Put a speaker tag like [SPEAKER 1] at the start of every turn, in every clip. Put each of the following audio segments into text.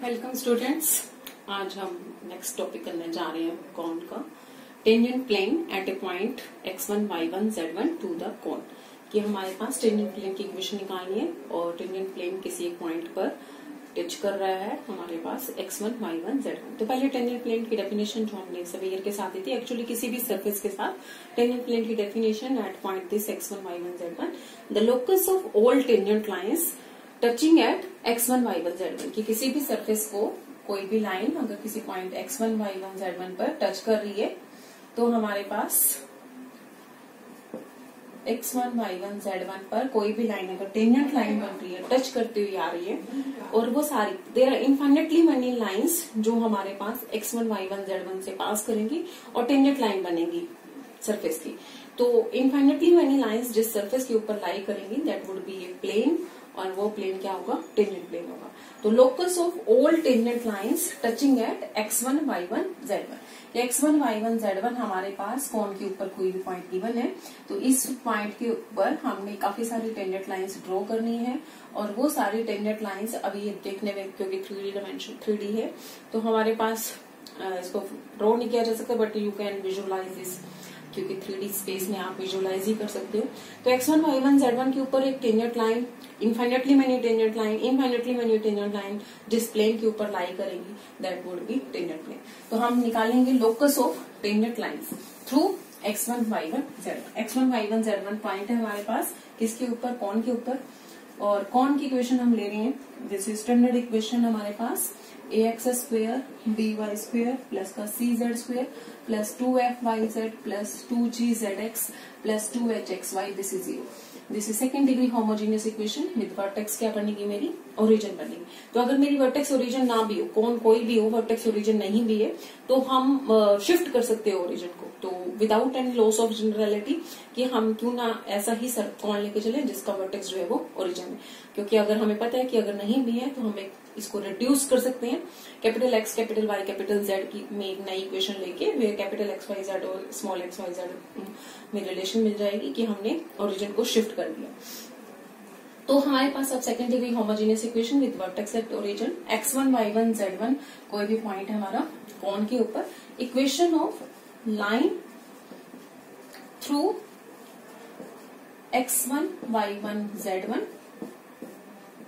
[SPEAKER 1] Welcome students. आज हम next topic करने जा रहे हैं कॉन का। Tangent plane at a point x1 y1 z1 to the cone. कि हमारे पास टेंजेंट प्लेन की इक्वेशन निकालनी है और टेंजेंट प्लेन किसी एक पॉइंट पर टच कर रहा है हमारे पास x1 y1 z1। तो पहले टेंजेंट प्लेन की डेफिनेशन जो हमने सवेयर के साथ दी थी, एक्चुअली किसी भी सरफेस के साथ टेंजेंट प्लेन की definition at point this x1 y1 z1 the locus of all tangent lines touching at x1 y1 z1। कि किसी भी सरफेस को कोई भी लाइन अगर किसी पॉइंट x1 y1 z1 पर टच कर रही है तो हमारे पास x1 y1 z1 पर कोई भी लाइन अगर टेंजेंट लाइन बन रही है, टच करती हुई आ रही है, और वो सारी there are infinitely many lines जो हमारे पास x1 y1 z1 से पास करेंगी और टेंजेंट लाइन बनेगी सरफेस की। तो इनफाइनेटली मेनी लाइंस जिस सरफेस के ऊपर लाई करेंगी that would be a plane, और वो प्लेन क्या होगा? टेंजेंट प्लेन होगा। तो locus of all tangent lines touching at x1 y1 z1। x1 y1 z1 हमारे पास कॉन के ऊपर कोई भी पॉइंट गिवन है, तो इस पॉइंट के ऊपर हमने काफी सारी टेंजेंट लाइंस ड्रॉ करनी है, और वो सारी टेंजेंट लाइंस अभी देखने में क्योंकि 3D डायमेंशन 3D है तो हमारे पास इसको ड्रॉ नहीं किया जा सकता, but you can visualise this क्योंकि 3D स्पेस में आप विजुअलाइज ही कर सकते हो। तो x1 y1 z1 के ऊपर एक tangent line, infinitely many tangent line जिस प्लेन के ऊपर लाई करेंगी that would be tangent plane. तो हम निकालेंगे locus of tangent lines through x1 y1 z1। x1 y1 z1 point है हमारे पास किसके ऊपर? कॉन के ऊपर। और कॉन की इक्वेशन हम ले रहे हैं, दिस इज स्टैंडर्ड इक्वेशन हमारे पास ax square by square plus का cz square plus 2fyz plus 2gzx plus 2hxy this is 0। This is second degree homogeneous equation with vertex क्या बनेगी? मेरी ओरिजिन बनेगी। तो अगर मेरी वर्टेक्स ओरिजिन ना भी हो, कौन कोई भी हो, वर्टेक्स ओरिजिन नहीं भी है, तो हम शिफ्ट कर सकते हैं ओरिजिन को। तो without any loss of generality कि हम क्यों ना ऐसा ही कौन लेके चले जिसका वर्टेक्स जो है वो ओरिजिन है, क्योंकि अगर हमें पता है कि अगर नहीं भी है तो हम इसको रिड्यूस कर सकते हैं capital X capital Y capital Z की में एक नई इक्वेशन लेके, वे कैपिटल एक्स वाई जेड और स्मॉल एक्स वाई जेड में रिलेशन मिल जाएगी कि हमने ओरिजिन को शिफ्ट कर दिया। तो हमारे पास अब second degree homogeneous equation with vertex at origin x1 y1 z1 कोई भी पॉइंट है हमारा कॉन के ऊपर, equation of line through x1 y1 z1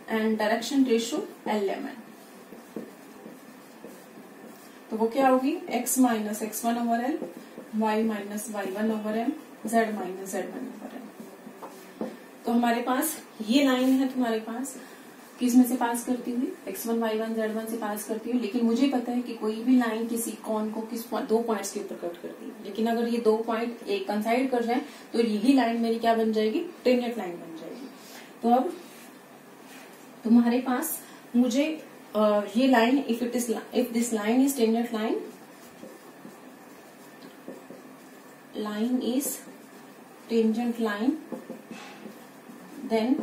[SPEAKER 1] and direction ratio lmn। तो वो क्या होगी? x minus x1 over l, y minus y1 over m, z minus z1 over m। तो हमारे पास ये लाइन है तुम्हारे पास किस में से पास करती हुई? x1 y1 z1 से पास करती हुई। लेकिन मुझे पता है कि कोई भी लाइन किसी कॉन को किस दो पॉइंट्स के ऊपर कट करती है, लेकिन अगर ये दो पॉइंट एक कंसाइड कर जाए तो यही लाइन मेरी क्या बन जाएगी? टेंजेंट लाइन बन जाएगी। तो अब तुम्हारे पास मुझे ये line if this line is tangent line is tangent line then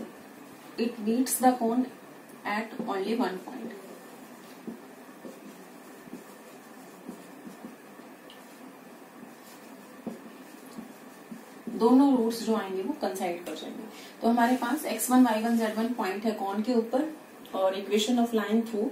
[SPEAKER 1] it meets the cone at only one point। दोनों रूट्स जो आएंगे वो कंसाइड कर जाएंगे। तो हमारे पास x1 y1 z1 पॉइंट है कॉन के ऊपर और इक्वेशन ऑफ लाइन थ्रू।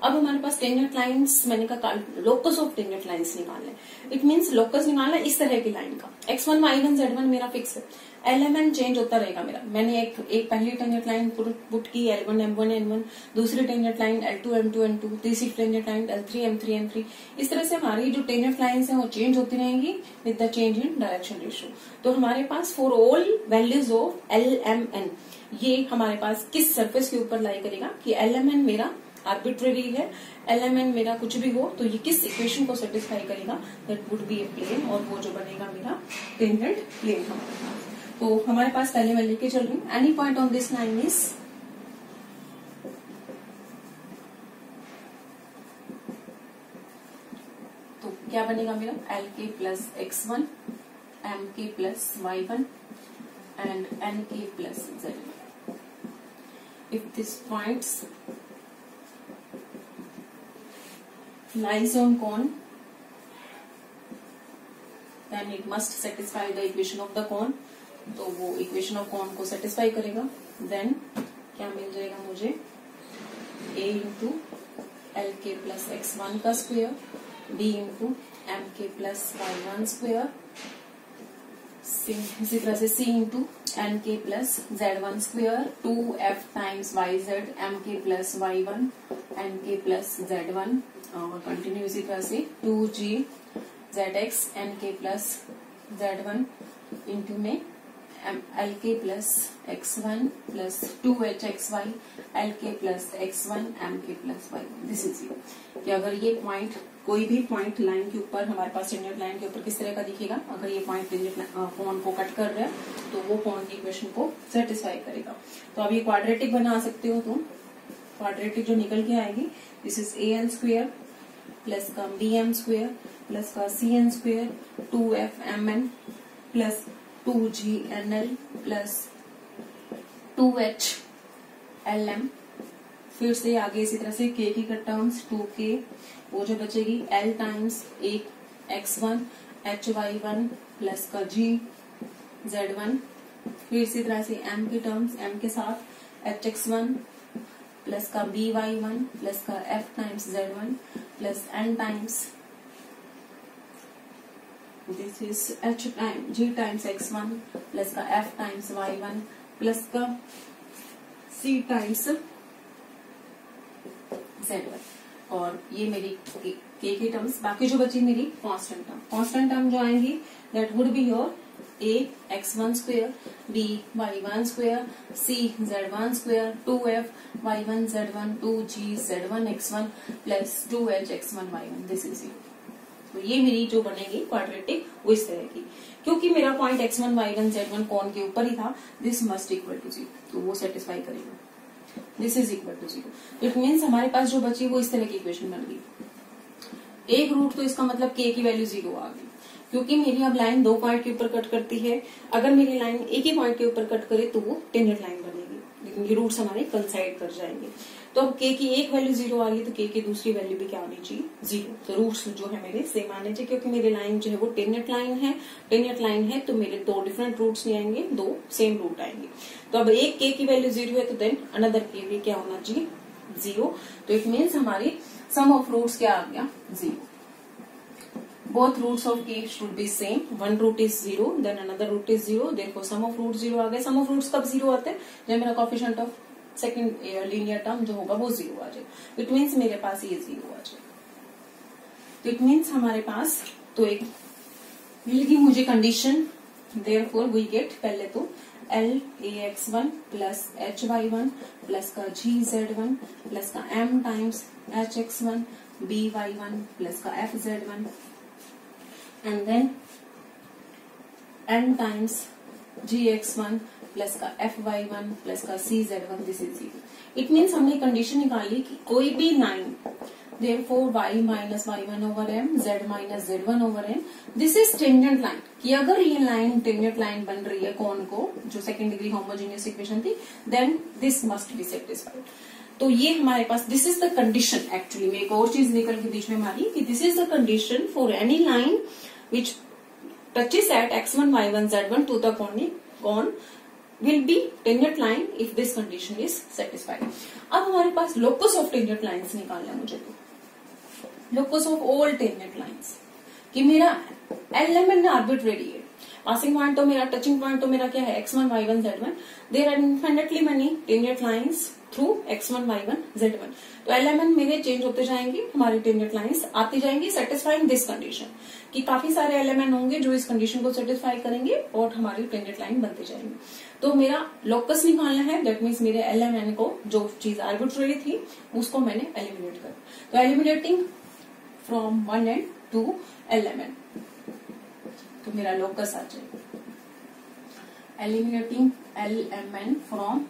[SPEAKER 1] अब हमारे पास टेंजेंट लाइंस, मैंने कहा लोकस ऑफ टेंजेंट लाइंस निकालना है। इट मींस लोकस निकालना है इस तरह की लाइन का। x1 y1 z1 मेरा फिक्स है, एलएमएन चेंज होता रहेगा मेरा। मैंने एक पहली टेंजेंट लाइन पुट की L1 M1 N1, दूसरी tangent line L2 M2 N2, तीसरी tangent line L3 M3 N3। इस तरह से हमारी जो टेंजेंट लाइंस हैं वो चेंज होती रहेंगी with the change in direction ratio. तो हमारे पास for all values of LMN ये हमारे पास किस सरफेस के ऊपर लाई करेगा कि LMN मेरा आर्बिट्रेरी है, LMN मेरा कुछ भी हो तो ये किस इक्वेशन को सेटिस्फाई करेगा? That would be a plane, और वो जो बनेगा मेरा टेंजेंट प्लेन हमारे पास। तो हमारे पास पहले मैं लेके चल रही हूँ any point on this line is तो क्या बनेगा मेरा? एल के प्लस x1 एम के प्लस y1 एंड एन के plus z1। If this points lies on cone then it must satisfy the equation of the cone। तो वो equation of cone को सेटिस्फाई करेगा। देन क्या मिल जाएगा मुझे? a इंटू एल के प्लस x1 का स्क्वायर b इंटू एम के प्लस y1 स्क्वायर, इसी तरह से c इंटू एन के plus z1 square, 2f times yz M के प्लस y1 एन के प्लस z1, और कंटिन्यू इसी तरह से 2g zx एन के प्लस z1 इंटू में एल के plus x1 plus 2hxy L के प्लस x1 एम के प्लस y1। दिस इज कि अगर ये पॉइंट, कोई भी पॉइंट लाइन के ऊपर हमारे पास टेंजेंट लाइन के ऊपर किस तरह का दिखेगा, अगर ये पॉइंट टेंजेंट कोण को कट कर रहा है तो वो कोण की इक्वेशन को सेटिस्फाई करेगा। तो अब ये क्वाड्रेटिक बना सकते हो तुम। क्वाड्रेटिक जो निकल के आएगी, this is an square plus का bm स्क्वायर प्लस का cn square 2fmn plus 2gnl plus 2hlm। फिर से आगे इसी तरह से k की टर्म्स 2k, वो जो बचेगी l टाइम्स एक x1 hy1 प्लस का g z1। फिर इसी तरह से m की टर्म्स m के साथ hx1 प्लस का by1 प्लस का f times z1 plus n times this is h time g times x1 plus का f टाइम्स y1 प्लस का c टाइम्स z1। और ये मेरी k की टर्म्स, बाकी जो बची मेरी कांस्टेंट टर्म जो आएंगी that would be your a x1 square, b y1 square, c z1 square, 2f y1 z1, 2g z1 x1 plus 2h x1 y1। This is तो ये मेरी जो बनेगी क्वाड्रेटिक वो इस तरह की, क्योंकि मेरा पॉइंट x1 y1 z1 कोण के ऊपर ही था, दिस मस्ट इक्वल टू 0, तो वो सेटिस्फाई करेगा। This is equal to 0। It means हमारे पास जो बची वो इस तरह की इक्वेशन बन गई। एक रूट, तो इसका मतलब k की वैल्यू 0 आ गई, क्योंकि मेरी अब लाइन दो पॉइंट के ऊपर कट करती है। अगर मेरी लाइन एक ही पॉइंट के ऊपर कट करे तो वो टेंजेंट लाइन बनेगी, लेकिन ये रूट्स हमारे कंसाइड कर जाएंगे। तो अब k की एक वैल्यू 0 आ रही है तो k की दूसरी वैल्यू भी क्या होनी चाहिए, 0। तो रूट्स जो है मेरे सेम आने चाहिए, क्योंकि मेरी लाइन जो है वो टेंजेंट लाइन है। टेंजेंट लाइन है तो मेरे दो डिफरेंट रूट्स नहीं आएंगे, दो सेम रूट आएंगे। तो अब एक k की वैल्यू 0 है तो देन अनदर k भी क्या होना चाहिए, 0। तो इट मीन्स हमारी सम ऑफ रूट्स क्या आ गया, 0। Both roots of k should be same. One root is 0, then another root is 0. Therefore, sum of roots 0 आ गए। Sum of roots कब 0 आते हैं, जब मेरा coefficient of second linear term जो होगा वो 0 आ जाए। इट मीन्स मेरे पास ये 0 आ जाए। तो इट मीन्स हमारे पास तो एक मिलेगी मुझे कंडीशन, देयरफॉर वी गेट पहले तो lax1 प्लस hy1 प्लस का gz1 प्लस का m times hx1 by1 plus का fz1 and then n times gx1 plus का fy1 प्लस का cz1। This is 0। It means हमने कंडीशन निकाली कि कोई भी line, therefore y minus y1 over m, z minus z1 over m, this is tangent line. कि अगर ये लाइन टेंजेंट लाइन बन रही है कोण को, जो सेकेंड डिग्री होमोजेनियस इक्वेशन थी, then this must be satisfied. तो ये हमारे पास this is the condition. Actually में एक और चीज निकल के बीच में मारी कि this is the condition for any line which touches at x1 y1 z1 to the cone will be tangent line if this condition is satisfied। अब हमारे पास locus of tangent lines निकालना है मुझे। locus of all tangent lines कि मेरा element arbitrary है, passing point तो मेरा, टचिंग पॉइंट तो मेरा क्या है, x1 y1 z1। There are infinitely many tangent lines through x1 y1 z1। तो एलिमेंट मेरे चेंज होते जाएंगे, हमारी टेंजेंट लाइंस आती जाएंगी, सेटिस्फाइंग दिस कंडीशन। कि काफी सारे एलिमेंट होंगे जो इस कंडीशन को सेटिस्फाई करेंगे और हमारी टेंजेंट लाइन बनती जाएंगी। तो मेरा लोकस निकालना है, दैट मीन्स मेरे एलिमेंट को, जो चीज आर्बिट्रेरी थी उसको मैंने एलिमिनेट कर। तो eliminating from one and two element, तो मेरा लोकस आ जाएगा एलिमिनेटिंग एलिमेंट फ्रॉम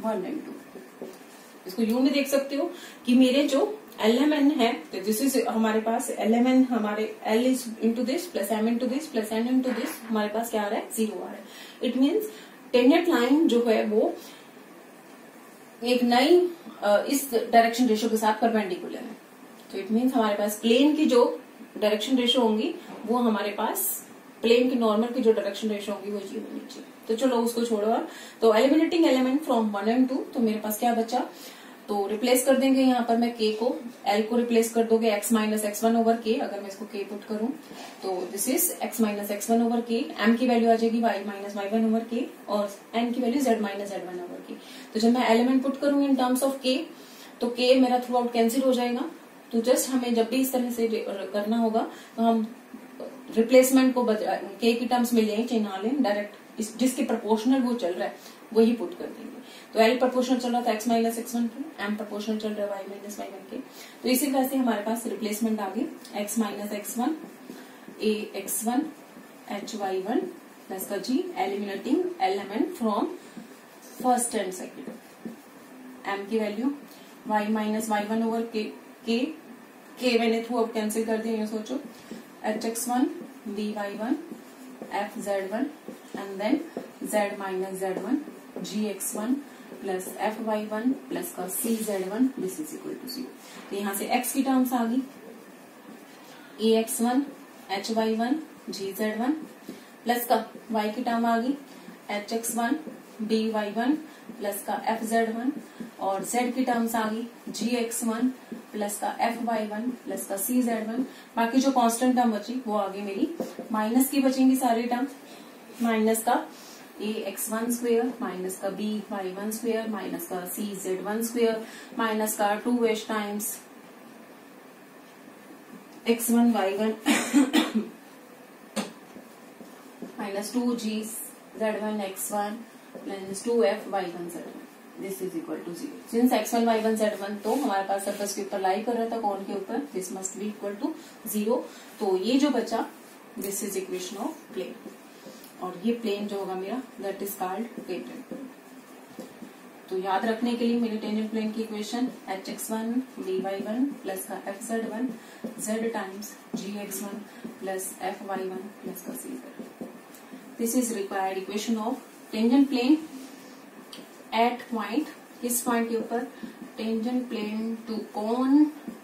[SPEAKER 1] 1 and 2। इसको यूं भी देख सकते हो कि मेरे जो एलिमेंट है, तो दिस इज हमारे पास एलिमेंट, हमारे L is into this plus M into this plus N into this, हमारे पास क्या आ रहा है, 0 आ रहा है। इट मीन्स टेंजेंट लाइन जो है वो एक नई इस डायरेक्शन रेशियो के साथ परपेंडिकुलर है। तो इट मीन्स हमारे पास प्लेन की जो डायरेक्शन रेशियो होंगी वो हमारे पास प्लेन की नॉर्मल की जो डायरेक्शन रेशियो होगी वो 0 नीचे। तो चलो उसको छोड़ो। तो एलिमिनेटिंग एलिमेंट फ्रॉम 1 and 2, तो मेरे पास क्या बचा, तो रिप्लेस कर देंगे यहाँ पर मैं k को, l को रिप्लेस कर दोगे x minus x1 over k। अगर मैं इसको k पुट करूं तो this is x minus x1 over k, m की वैल्यू आ जाएगी y minus y1 over k और n की value z minus z1 over k। तो जब मैं एलिमेंट पुट करूंगी इन टर्म्स ऑफ k तो k मेरा थ्रू आउट कैंसिल हो जाएगा। तो जस्ट हमें जब भी इस तरह से करना होगा तो हम रिप्लेसमेंट को k की टर्म्स में लें चाहे ना लें, डायरेक्ट जिसके प्रोपोर्शनल वो चल रहा है वही पुट कर देंगे। तो L प्रोपोर्शनल चल रहा था x माइनस x1 के, M प्रोपोर्शनल चल रहा है y माइनस y1 के। तो इसी तरह से हमारे पास रिप्लेसमेंट आ गई x minus x1 a x1 h y1 plus का g eliminating element from first and second. M की value y minus y1 over k मैंने थ्रू आउट कैंसिल कर दिया, सोचो h x1 b y1 f z1 and then z minus z1 g x1 plus F Y one plus का C z1 this is equal to 0। तो यहाँ से x की terms आ गई A x1 h y1 g z1 plus का y की term आ गई h x1 b y1 plus का f z1 और z की टर्म्स आ गई g x1 प्लस का f y1 प्लस का c z1। बाकी जो कांस्टेंट टर्म बची वो आ गई मेरी माइनस की बचेंगी सारे टर्म, माइनस का a x1 स्क्वेयर माइनस का b y1 स्क्वेयर माइनस का c z1 स्क्वेयर माइनस का 2h times x1 y1 minus 2g z1 x1 plus 2f y1 z1 this is equal to 0। Since x1 y1 z1 तो हमारे पास surface के ऊपर लाई कर रहा था कौन के ऊपर, this must be equal to 0। तो ये जो बचा this is equation of plane और ये प्लेन जो होगा मेरा that is called tangent plane. तो याद रखने के लिए मेरी टेंजेंट प्लेन की equation h x1 b y1 plus का f z1 z times g x1 plus f y1 plus का c z। This is required equation of tangent plane at point, किस पॉइंट के ऊपर, tangent plane to cone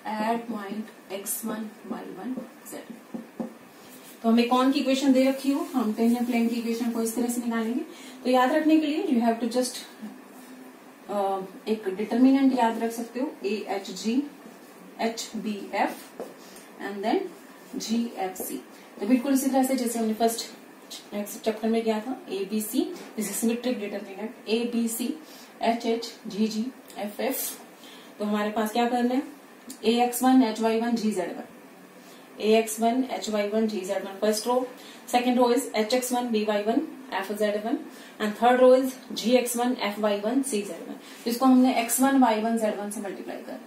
[SPEAKER 1] at point x1 y1 z। तो हमें कौन की equation दे रखी हो, हम टेंजेंट प्लेन की इक्वेशन को इस तरह से निकालेंगे। तो याद रखने के लिए यू हैव टू जस्ट एक डिटर्मिनेंट याद रख सकते हो A H G H B F and then G F C. तो बिल्कुल इसी तरह से जैसे हमने फर्स्ट चैप्टर में किया था A B C, this is symmetric determinant A B C H H G G F F. तो हमारे पास क्या करना है A X one H Y one G Z one, ax1 hy1 gz1 first row, second row is hx1 by1 fz1 and third row is gx1 fy1 cz1। तो इसको हमने x1 y1 z1 से मल्टीप्लाई कर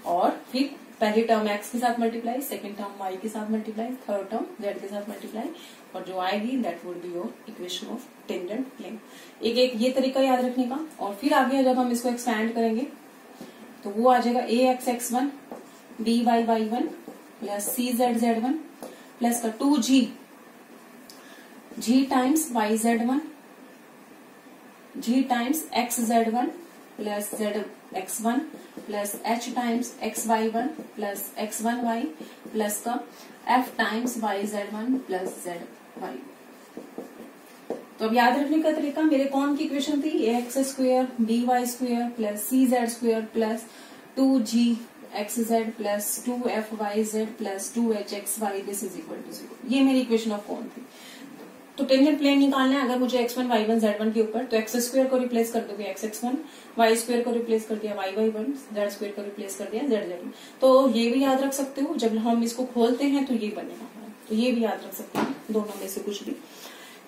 [SPEAKER 1] और फिर पहली term x के साथ मल्टीप्लाई, सेकंड टर्म y के साथ मल्टीप्लाई, थर्ड टर्म z के साथ मल्टीप्लाई और जो आएगी that would be your equation of tangent plane. एक एक ये तरीका याद रखने का। और फिर आगे जब हम इसको एक्सपैंड करेंगे तो वो आ जाएगा ax1 B Y Y one plus C Z Z one plus का 2g g times Y Z one g times X Z one plus Z X one plus h times X Y one plus X one Y plus का f times Y Z one plus Z Y. तो अब याद रखने का तरीका मेरे कौन की इक्वेशन थी A X square B Y square plus C Z square plus 2g X Z plus 2f Y Z plus 2h X Y this is equal to 0। ये मेरी इक्वेशन ऑफ कौन थी। तो टेंजेंट प्लेन निकालना है अगर मुझे x1 y1 z1 के ऊपर, तो एक्स स्क्वायर को रिप्लेस कर दोगे x x1, वाई स्क्वायर को रिप्लेस कर दिया y y1, z स्क्वायर को रिप्लेस कर दिया z z। तो ये भी याद रख सकते हो जब हम इसको खोलते हैं तो ये बनेगा, तो ये भी याद रख सकते हैं दोनों में से कुछ भी।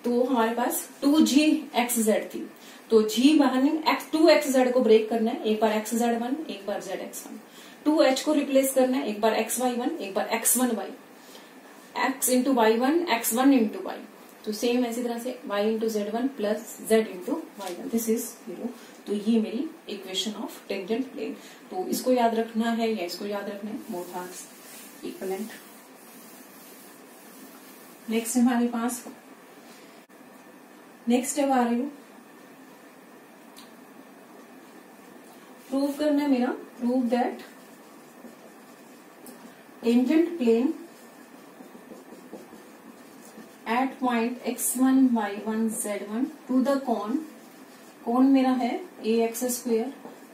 [SPEAKER 1] तो हमारे पास 2g एक्स जेड थी, तो g बाहर नहीं 2xz को ब्रेक करना है, एक बार xz1 एक बार zx1। 2h को रिप्लेस करना है, एक बार xy1 एक बार x1y, x into y1 x1 into y। तो सेम ऐसी तरह से y into z1 plus z into y1 this is 0। तो ये मेरी इक्वेशन ऑफ टेंजेंट प्लेन। तो इसको याद रखना है या इसको याद रखना है, बोथ आर इक्वलेंट। नेक्स्ट हमारे पास नेक्स्ट स्टेप आ रही हूँ, प्रूव करना है मेरा, prove that tangent plane at point x1 y1 z1 to the cone मेरा है A X square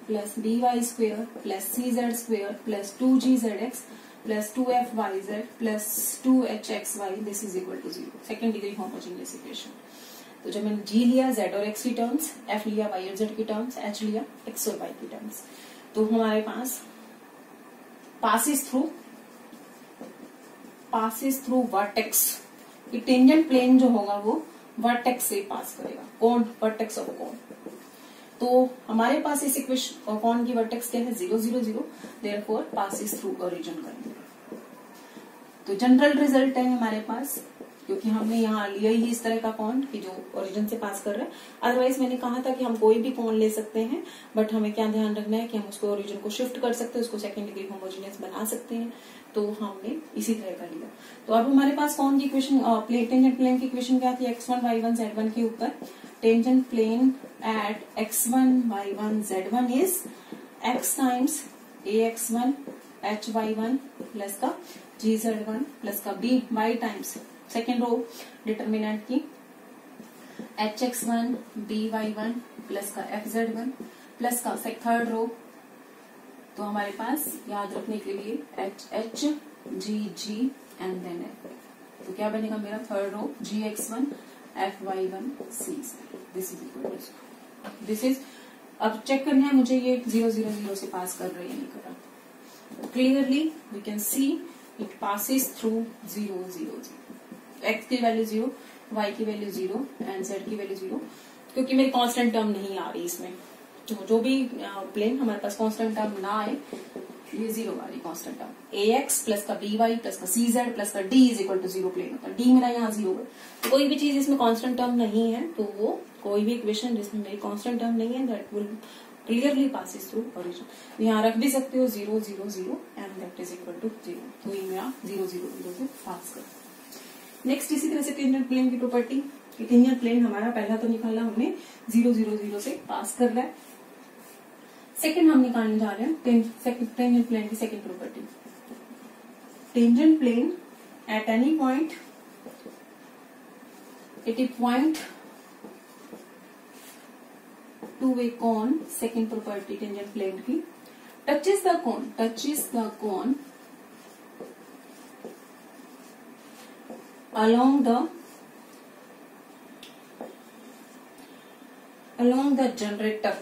[SPEAKER 1] plus B Y square plus C Z square plus 2gzx plus 2f(yz) plus 2hxy this is equal to 0, second degree homogeneous equation. तो जब मैंने g लिया z और x की terms, f लिया y और z की terms, h लिया x और y की टर्म्स, तो हमारे पास passes through vertex, tangent plane जो होगा वो वर्टेक्स से पास करेगा, कौन वर्टेक्स ऑफ कौन। तो हमारे पास इस इक्वेशन कौन की वर्टेक्स क्या है 0 0 0, देयरफॉर पासिस थ्रू ओरिजिन करेंगे। तो जनरल रिजल्ट है हमारे पास, क्योंकि हमने यहाँ लिया ही इस तरह का कौन कि जो ओरिजिन से पास कर रहा है। अदरवाइज मैंने कहा था कि हम कोई भी कौन ले सकते हैं, बट हमें क्या ध्यान रखना है कि हम उसको ओरिजिन को शिफ्ट कर सकते हैं, उसको सेकंड डिग्री होमोजेनियस बना सकते हैं। तो हमने इसी तरह का लिया। तो अब हमारे पास कौन की इक्वेशन, टेंजेंट प्लेन की इक्वेशन क्या थी, x1 y1 z1 के ऊपर tangent plane at x1 y1 z1 is x times ax1 hy1 plus का gz1 प्लस का by times second row determinant की hx1 by1 प्लस का fz1 प्लस का थर्ड रो। तो हमारे पास याद रखने के लिए h g g and then f। तो क्या बनेगा मेरा third row gx1 fy1 c। This is equal to this is. अब चेक करना है मुझे ये 0 0 0 से पास कर रही है नहीं कर रहा। Clearly we can see it passes through 0 0 0। x की वैल्यू 0, y की वैल्यू 0 एंड z की वैल्यू 0, क्योंकि मेरी कांस्टेंट टर्म नहीं आ रही इसमें। तो जो भी प्लेन हमारे पास कांस्टेंट टर्म ना आए, ये 0 वाली कांस्टेंट टर्म ax प्लस का by प्लस का cz प्लस का d is equal to 0 plane होता है। d मेरा यहाँ 0 है, तो कोई भी चीज इसमें कांस्टेंट टर्म नहीं है, तो वो कोई भी इक्वेशन जिसमें मेरी कांस्टेंट टर्म नहीं है that will clearly passes through origin. यहाँ रख भी सकते हो 0 0 0 and that is equal to 0। तो ये मेरा 0 0 0 से पास कर। नेक्स्ट इसी तरह से टेंजेंट प्लेन की प्रॉपर्टी, टेंजेंट प्लेन हमारा पहला तो निकाला हमने 0 0 0 से पास कर रहा है। सेकंड हम निकालने जा रहे हैं टेंजेंट प्लेन की second property. Tangent plane at any point to a cone, second property tangent plane की, touches the cone along the generator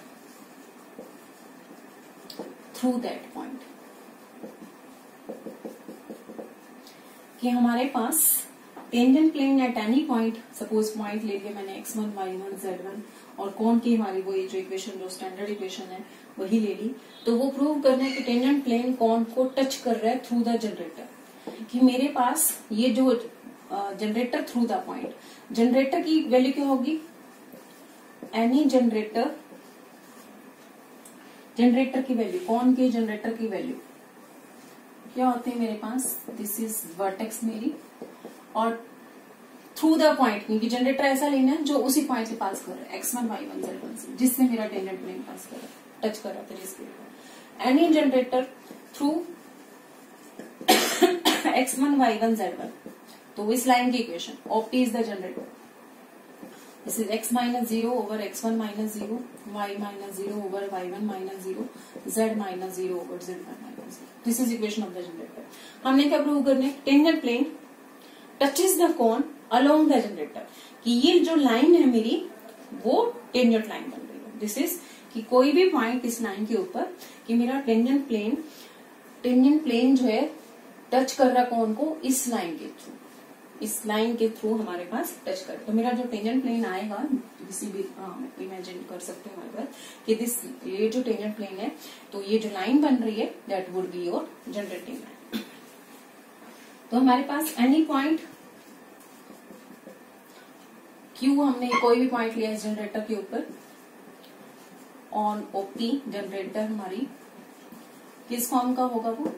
[SPEAKER 1] through that point। कि हमारे पास tangent plane at any point, suppose point ले लिया मैंने x1 y1 z1 और कौन की हमारी वो जो इक्वेशन जो स्टैंडर्ड इक्वेशन है वही ले ली। तो वो प्रूव करना है कि टेंजेंट प्लेन कौन को टच कर रहा है थ्रू द जनरेटर। कि मेरे पास ये जो generator through the point, generator की वैल्यू क्या होगी, एनी जनरेटर की वैल्यू, कौन के जनरेटर की वैल्यू क्या होते हैं मेरे पास, दिस इज वर्टेक्स मेरी, और थ्रू द पॉइंट, क्योंकि जनरेटर ऐसा लेना है जो उसी पॉइंट से पास कर रहा है x1 y1 z1 से, जिससे मेरा टेंजेंट प्लेन पास कर रहा है, टच कर रहा है जिसके। Any generator through x1 y1 z1, तो इस लाइन की equation OP is the generator, this is x minus 0 over x1 minus 0, y minus 0 over y1 minus 0, z minus 0 over z1 minus 0। This is equation of the generator. हमने क्या prove करना है, tangent plane touches the cone along the generator, कि ये जो line है मेरी वो टेंजेंट लाइन बन रही है। दिस इज कि कोई भी पॉइंट इस लाइन के ऊपर कि मेरा टेंजेंट प्लेन जो है टच कर रहा कौन को, इस लाइन के थ्रू, इस लाइन के थ्रू हमारे पास टच कर। तो मेरा जो टेंजेंट प्लेन आएगा, किसी भी इमेजिन कर सकते हैं हमारे पास कि ये जो टेंजेंट प्लेन है, तो ये जो लाइन बन रही है that would be your generating line. तो हमारे पास एनी पॉइंट Q, हमने कोई भी पॉइंट लिया इस जनरेटर के ऊपर, ऑन OP जनरेटर हमारी किस फॉर्म का होगा, वो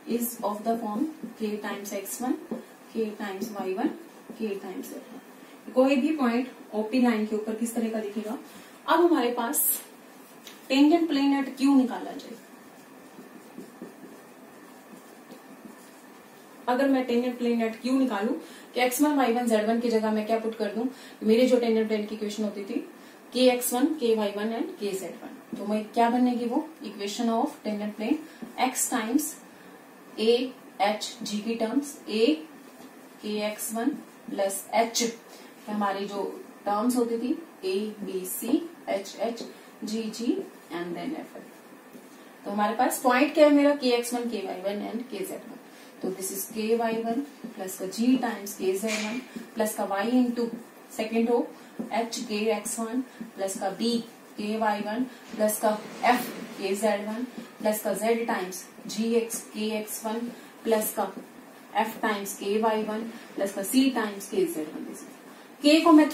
[SPEAKER 1] is of the form k times x1 k times y1 k times z1। कोई भी पॉइंट OP लाइन के ऊपर किस तरह का दिखेगा। अब हमारे पास टेंजेंट प्लेन एट Q निकाला जाए। अगर मैं टेंजेंट प्लेन एट Q निकालू कि x1 y1 z1 की जगह मैं क्या पुट कर दूं, मेरे जो टेंजेंट प्लेन की इक्वेशन होती थी kx1, ky1 एंड kz1। तो मैं क्या बनेगी वो equation of tangent plane x times a h g की terms a kx1 plus h हमारी जो टर्म्स होती थी a b c h h g g and then f। तो हमारे पास पॉइंट क्या है मेरा kx1, ky1 एंड kz1। तो दिस इज ky1 प्लस का g टाइम्स kz1 प्लस का y into second row h kx1 plus का b ky1 प्लस का f kz1 प्लस का z times gx kx1 plus का f टाइम्स ky1 प्लस का c times kz1। k को मैं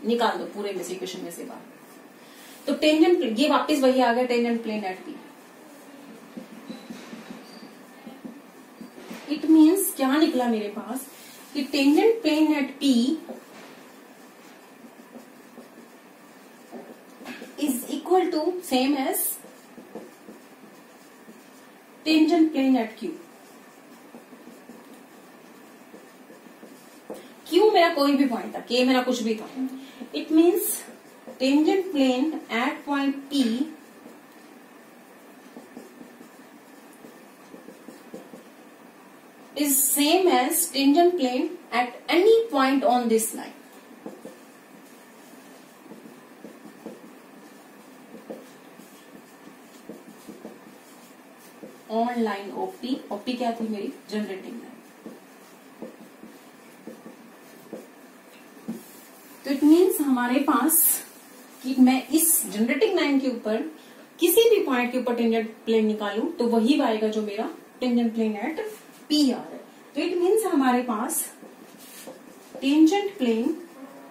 [SPEAKER 1] निकाल दो पूरे में से इक्वेशन में से बाहर। तो टेंजेंट ये वापस वही आ गया tangent plane at P. It means क्या निकला मेरे पास कि tangent plane at P is equal to same as tangent plane at Q. Q मेरा कोई भी पॉइंट था, के मेरा कुछ भी था। It means tangent plane at point P is same as tangent plane at any point on this line. On line OP, OP क्या थी मेरी जनरेटिंग लाइन। तो इट मीन्स हमारे पास कि मैं इस जनरेटिंग लाइन के ऊपर किसी भी पॉइंट के ऊपर टेंजेंट प्लेन निकालूं तो वही आएगा जो मेरा टेंजेंट प्लेन एट पी आ रहा है। तो इट मीन्स हमारे पास टेंजेंट प्लेन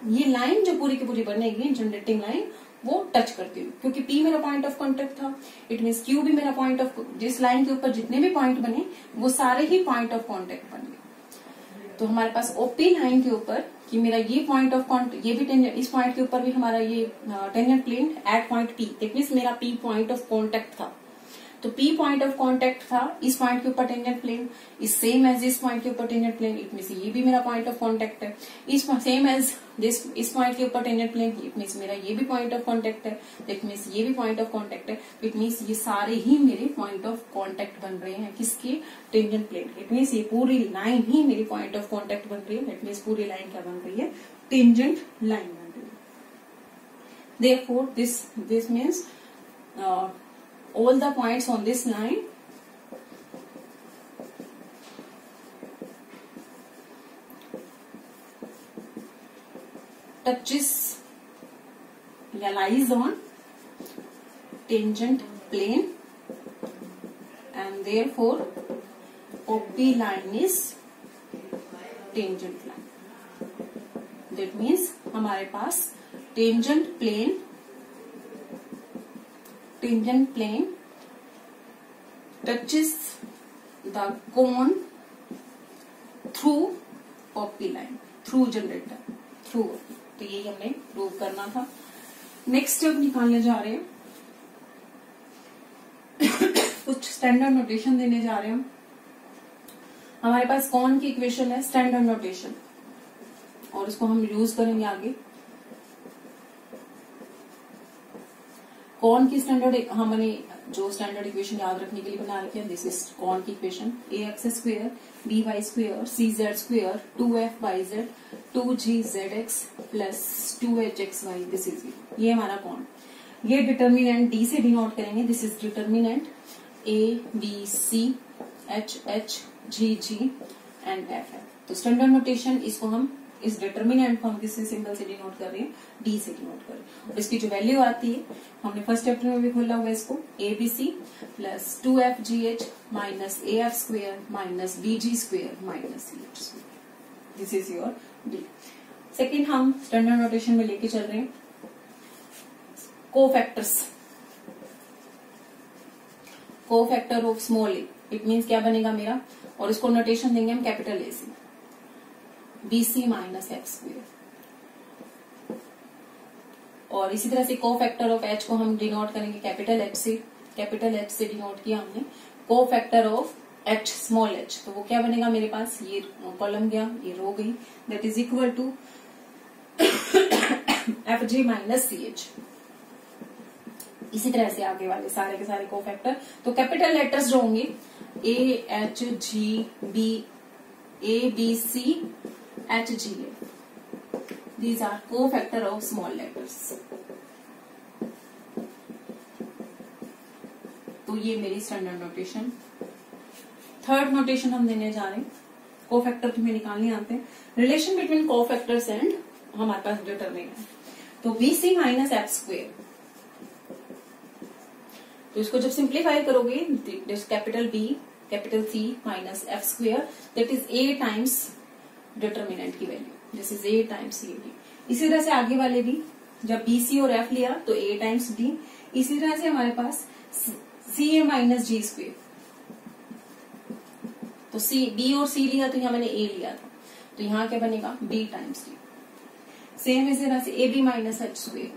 [SPEAKER 1] ये लाइन जो पूरी की पूरी बनेगी जनरेटिंग लाइन वो टच करती हुई, क्योंकि पी मेरा पॉइंट ऑफ कॉन्टेक्ट था। इट मीन्स क्यू भी मेरा पॉइंट ऑफ, जिस लाइन के ऊपर जितने भी पॉइंट बने वो सारे ही पॉइंट ऑफ कॉन्टेक्ट बन गए। तो हमारे पास ओपी लाइन के ऊपर कि मेरा ये पॉइंट ऑफ कॉन्टेक्ट, ये भी टेंजेंट, इस पॉइंट के ऊपर भी हमारा ये tangent plane at point P. It means मेरा पी पॉइंट ऑफ कॉन्टेक्ट था। तो P पॉइंट ऑफ कांटेक्ट था, इस पॉइंट के ऊपर tangent plane is same as इस पॉइंट के ऊपर टेंजेंट प्लेन। इट मीन्स ये भी मेरा पॉइंट ऑफ कांटेक्ट है, इस सेम एज दिस, इस पॉइंट के ऊपर टेंजेंट प्लेन। इट मीन्स मेरा ये भी पॉइंट ऑफ कांटेक्ट है, इट मीन्स ये भी पॉइंट ऑफ कांटेक्ट है। इट मीन्स ये सारे ही मेरे पॉइंट ऑफ कांटेक्ट बन रहे हैं किसके, टेंजेंट प्लेन। इट मीन्स ये पूरी लाइन ही मेरी पॉइंट ऑफ कांटेक्ट बन रही है। इट मीन्स पूरी लाइन क्या बन रही है, टेंजेंट लाइन बन रही है। Therefore this means all the points on this line touches lies on tangent plane and therefore OP line is tangent line. That means हमारे पास tangent plane touches the cone through OP line, through generator, through OP. तो यही हमने prove करना था। Next step निकालने जा रहे हैं, कुछ स्टैंडर्ड नोटेशन देने जा रहे हैं। हमारे पास कौन की इक्वेशन है, स्टैंडर्ड नोटेशन, और इसको हम यूज करेंगे आगे। कौन की स्टैंडर्ड, हमने जो स्टैंडर्ड इक्वेशन याद रखने के लिए बना रखी है, दिस इज कौन की equation, A X square B Y square C Z square 2f Y Z 2g Z X plus 2h X Y, this is ये हमारा कौन। ये डिटर्मिनेंट डी से डिनोट करेंगे, this is determinant A B C H H G G and F है। तो standard notation, इसको हम इस डिटर्मिनेंट को हम किसी सिंबल से डिनोट कर रहे हैं, डी से डिनोट कर रहे हैं। और इसकी जो वैल्यू आती है, हमने फर्स्ट चैप्टर में भी खोला हुआ है इसको, A B C plus 2f G H minus A F square minus B G square minus C H square, this is your D. Second हम स्टैंडर्ड नोटेशन में लेके चल रहे हैं cofactors, cofactor of small A. इट means क्या बनेगा मेरा, और इसको नोटेशन देंगे हम कैपिटल ए से, BC माइनस एक्स स्क्वेयर। और इसी तरह से कोफैक्टर ऑफ H को हम डिनोट करेंगे कैपिटल H से, कैपिटल H से डिनोट किया हमने cofactor of H small h, तो वो क्या बनेगा मेरे पास, ये कॉलम गया, ये रो गई, that is equal to F G minus C H. इसी तरह से आगे वाले सारे के सारे कोफैक्टर, तो कैपिटल लेटर्स जो होंगे A H G B, A B C H G A, these are cofactor of small letters. तो ये मेरी स्टैंडर्ड नोटेशन। थर्ड नोटेशन हम देने जा रहे हैं, कोफैक्टर तुम्हें निकालने आते हैं। रिलेशन बिटवीन कोफैक्टर्स एंड हमारे पास डिटरमिनेंट, तो BC माइनस एफ स्क्वेयर, तो इसको जब सिंप्लीफाई करोगे, capital B capital C minus F square, that is A times determinant की value, this is A times C D। इसी तरह से आगे वाले भी, जब BC और F लिया तो A टाइम्स D। इसी तरह से हमारे पास CA माइनस G स्क्वेयर, तो B और C लिया तो यहाँ मैंने A लिया था, तो यहाँ क्या बनेगा B टाइम्स D। सेम इसी तरह से AB माइनस H स्क्वेयर,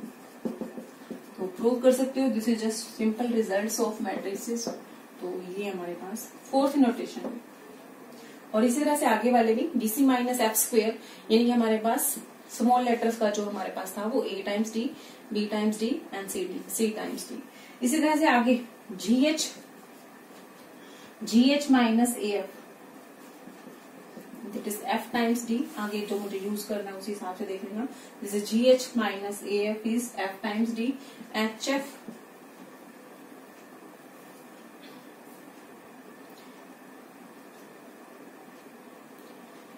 [SPEAKER 1] तो प्रूव कर सकते हो this is just simple results of matrices. तो ये हमारे पास फोर्थ नोटेशन है। और इसी तरह से आगे वाले भी BC माइनस एफ स्क्वेयर, यानी कि हमारे पास स्मॉल लेटर्स का जो हमारे पास था वो A times D, B times D and C times D। इसी तरह से आगे GH minus AF, that is F times D। आगे जो मुझे यूज करना है उसी हिसाब से देख लेना। This is GH minus AF is F times D। HF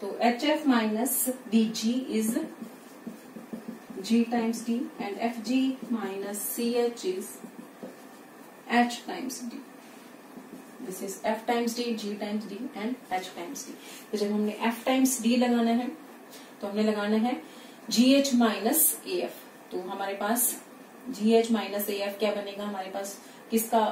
[SPEAKER 1] तो HF minus BG is G times D and FG minus CH is H times D। This is F times D, G times D and H times D। तो जब हमने F times D लगाना है तो हमने लगाना है GH माइनस AF, तो हमारे पास GH माइनस AF क्या बनेगा हमारे पास किसका,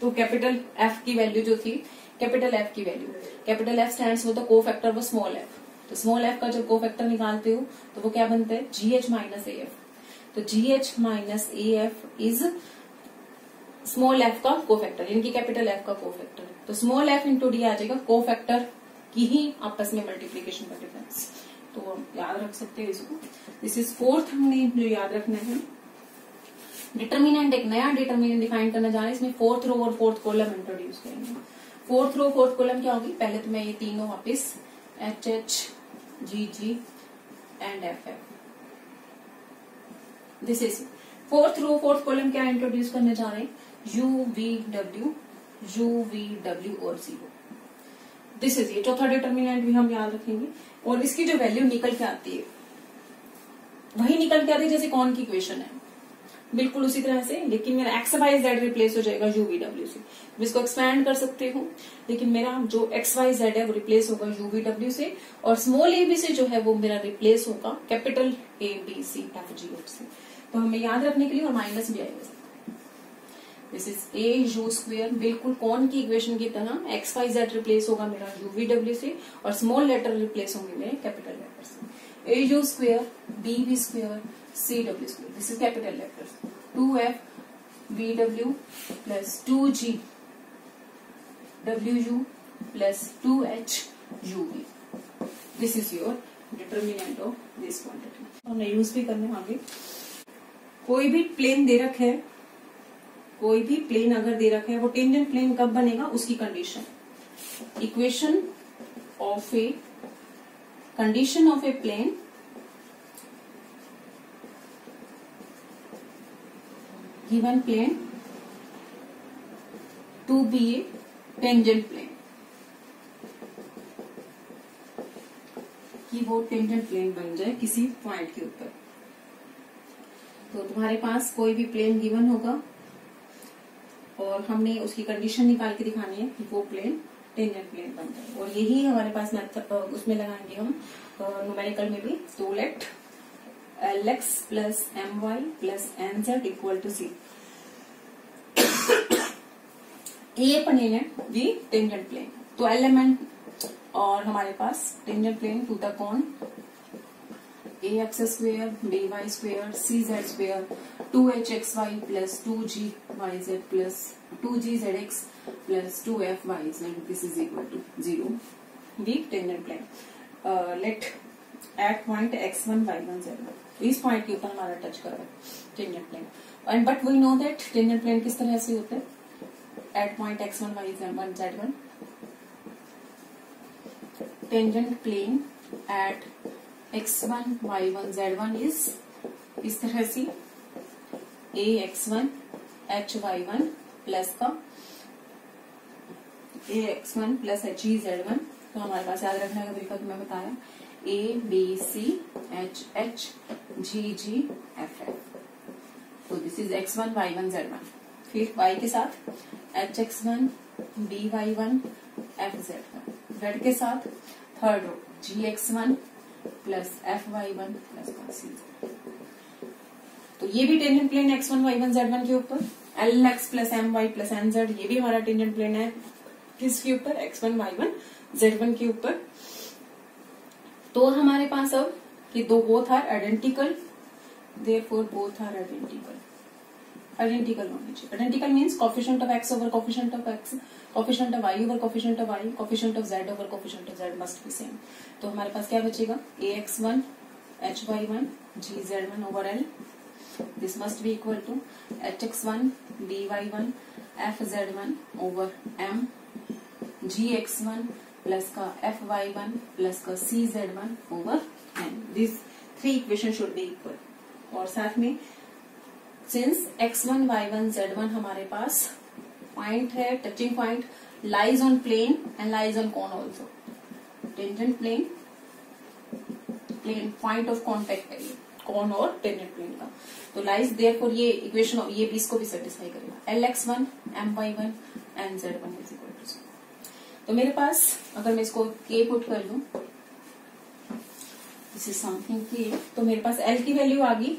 [SPEAKER 1] तो कैपिटल F की वैल्यू जो थी, कैपिटल F की value, capital F stands for the cofactor वो स्मॉल f, तो स्मॉल f का जब कोफैक्टर निकालते हो तो वो क्या बनता है GH माइनस AF। तो GH minus AF is small f का कोफैक्टर, यानी कि कैपिटल F का कोफैक्टर। तो स्मॉल f इंटू डी आ जाएगा कोफैक्टर की ही आपस में मल्टीप्लीकेशन का डिफरेंस, तो याद रख सकते हो इसको। दिस इज फोर्थ हमने जो याद रखना है। डिटर्मिनेंट, एक नया डिटर्मिनेंट डिफाइन करना जा रहे हैं, इसमें फोर्थ रो और फोर्थ कॉलम इंट्रोड्यूस करेंगे। फोर्थ रो फोर्थ कॉलम क्या होगी, पहले तो मैं ये तीनों वापिस HH GG and FF, this is fourth row fourth column क्या इंट्रोड्यूस करने जा रहे हैं, UVW और 0, दिस इज ये चौथा डिटर्मिनेंट भी हम याद रखेंगे। और इसकी जो वैल्यू निकल के आती है वही निकल के आती है जैसे कौन की इक्वेशन है, बिल्कुल उसी तरह से, लेकिन मेरा एक्स वाई जेड रिप्लेस हो जाएगा UVW से। मैं इसको एक्सपैंड कर सकते हूँ, लेकिन मेरा जो XYZ है वो रिप्लेस होगा UVW से, और स्मॉल AB से जो है वो मेरा रिप्लेस होगा कैपिटल ABCFGH से। तो हमें याद रखने के लिए और माइनस भी आएगा, दिस इज AU स्क्वेयर, बिल्कुल कौन की इक्वेशन की तरह XYZ रिप्लेस होगा मेरा UVW से, और स्मॉल लेटर रिप्लेस होंगे मेरे कैपिटल लेटर से। AU square BB square CW square, this is capital letters, 2F BW plus 2G WU plus 2H UV, this is your determinant of this quantity. हमने use भी करने आगे। कोई भी plane दे रखे है, कोई भी प्लेन अगर दे रखा है, वो टेंजेंट प्लेन कब बनेगा उसकी condition, equation of a condition of a plane given plane to be a tangent plane, कि वो टेंजेंट प्लेन बन जाए किसी पॉइंट के ऊपर। तो तुम्हारे पास कोई भी प्लेन गिवन होगा और हमने उसकी कंडीशन निकाल के दिखानी है कि वो प्लेन टेंजेंट प्लेन बन जाए, और यही हमारे पास उसमें लगाएंगे हम न्यूमेरिकल में भी। तो let Lx plus My plus Nz equal to C, ये प्लेन है दी टेंजेंट प्लेन। तो एलिमेंट और हमारे पास tangent plane to the cone AX square BY square CZ square 2HXY plus 2GYZ plus 2GZX plus 2FYZ, this is equal to 0, the tangent plane. Let at point x1 y1 z1। इस point के ऊपर हमारा touch कर रहा है tangent plane, and but we know that tangent plane किस तरह से होते हैं। At point x1 y1 z1 tangent plane at x1 y1 z1 इस तरह से ax1 hy1 प्लस का ax1 प्लस hz1। तो हमारे पास याद रखने का तरीका मैं बताया a b c h h g g f f। तो this is x1 y1 z1। फिर y के साथ hx1 dy1 fz1। z के साथ third row gx1 plus fy1 plus c। तो ये भी tangent plane x1 y1 z1 के ऊपर lx plus my plus nz, ये भी हमारा टेंजेंट प्लेन है किसके ऊपर, x1 y1 z1 के ऊपर। तो हमारे पास अब कि दो both are identical, therefore both are identical होने चाहिए। Identical means coefficient of x over coefficient of x, coefficient of y over coefficient of y, coefficient of z over coefficient of z must be same. तो हमारे पास क्या बचेगा, ax1 hy1 gz1 over l, this must be equal to hx1 dy1 fz1 over m gx1 plus का fy1 plus का cz1 over m। These three equations should be equal। और साथ में since x1 y1 z1 हमारे पास point है, touching point lies on plane and lies on cone also। Tangent plane point of contact है ये cone और टेंजेंट प्लेन का। तो लाइज देयरफॉर ये इक्वेशन ये भी इसको भी सेटिस्फाई करेगा। lx1 my1 and z1 is equal to 0। तो मेरे पास अगर मैं इसको k पुट कर लूं, दिस इज समथिंग k, तो मेरे पास l की वैल्यू आ गई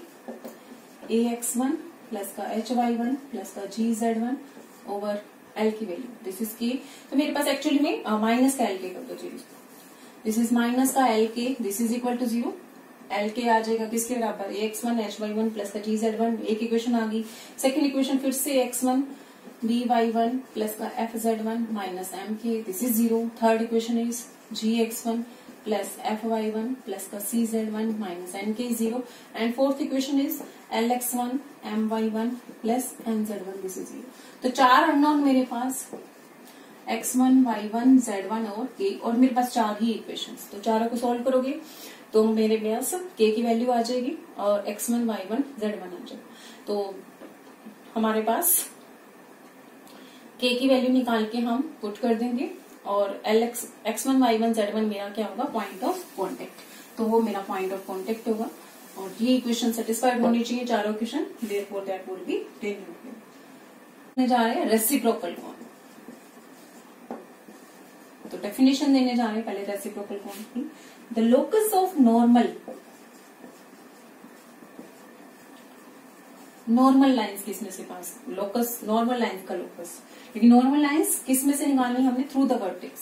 [SPEAKER 1] ax1 प्लस का hy1 प्लस का gz1 ओवर l की वैल्यू, दिस इज k। तो मेरे पास एक्चुअली में माइनस का l k कर दो जी, दिस इज माइनस का l k, this is equal to 0। L के आ जाएगा किसके बराबर, ax1 hy1 प्लस का gz1, एक इक्वेशन आ गई। सेकेंड इक्वेशन फिर से x1 by1 प्लस का fz1 माइनस m के, this is 0। Third equation is gx1 plus fy1 plus का cz1 माइनस n के 0। And fourth equation is lx1 my1 plus nz1, this is 0। तो चार unknown मेरे पास x1 y1 z1 और k, और मेरे पास चार ही इक्वेशंस। तो चारों को सॉल्व करोगे तो मेरे पास k की वैल्यू आ जाएगी और x1 y1 z1 आ जाएगा। तो हमारे पास k की वैल्यू निकाल के हम पुट कर देंगे और x1 y1 z1 मेरा क्या होगा, पॉइंट ऑफ कांटेक्ट। तो वो मेरा पॉइंट ऑफ कांटेक्ट होगा और ये इक्वेशन सेटिस्फाइड होनी चाहिए चारों equation, therefore that will be tangent. जा रहे हैं रेसिप्रोकल कोण। तो डेफिनेशन देने जा रहे हैं पहले रेसिप्रोकल कोण की। The locus of normal lines किसमें से पास, लोकस नॉर्मल लाइंस का लोकस, लेकिन नॉर्मल लाइंस किसमें से निकालनी हमने, through the vertex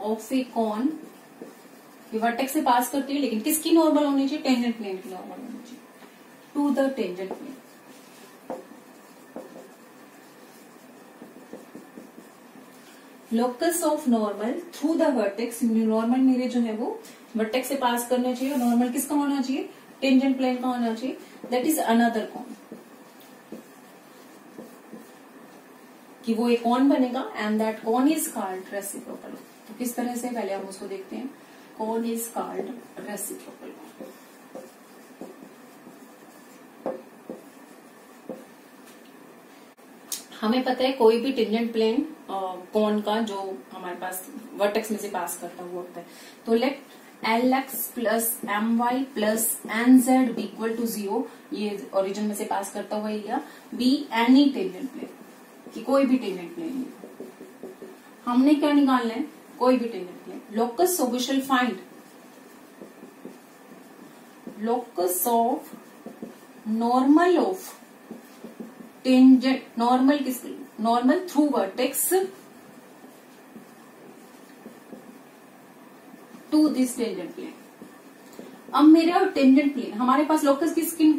[SPEAKER 1] of a cone. ये वर्टेक्स से पास करती है, लेकिन किसकी नॉर्मल होनी चाहिए, टेंजेंट प्लेन की नॉर्मल होनी चाहिए, to the tangent plane. Locus of normal through the vertex, normal मेरे जो है वो वर्टेक्स से पास करना चाहिए, और नॉर्मल किसका होना चाहिए, टेंजेंट प्लेन का होना चाहिए, दैट इज अनदर कॉन। कि वो एक कॉन बनेगा and that cone is called reciprocal. तो किस तरह से, पहले हम उसको देखते हैं। Cone is called reciprocal. हमें पता है कोई भी टेंजेंट प्लेन कॉन का जो हमारे पास वर्टेक्स में से पास करता हुआ होता है। तो let lx plus my plus nz equal to 0, ये ओरिजिन में से पास करता हुआ area, be any tangent plane, कि कोई भी टेंजेंट प्लेन। हमने क्या निकालना है, कोई भी tangent plane. Locus, so we shall find locus of normal of tangent, normal किस, normal through vertex to this tangent plane. अब मेरा टेंजेंट प्लेन, हमारे पास लोकस की स्किन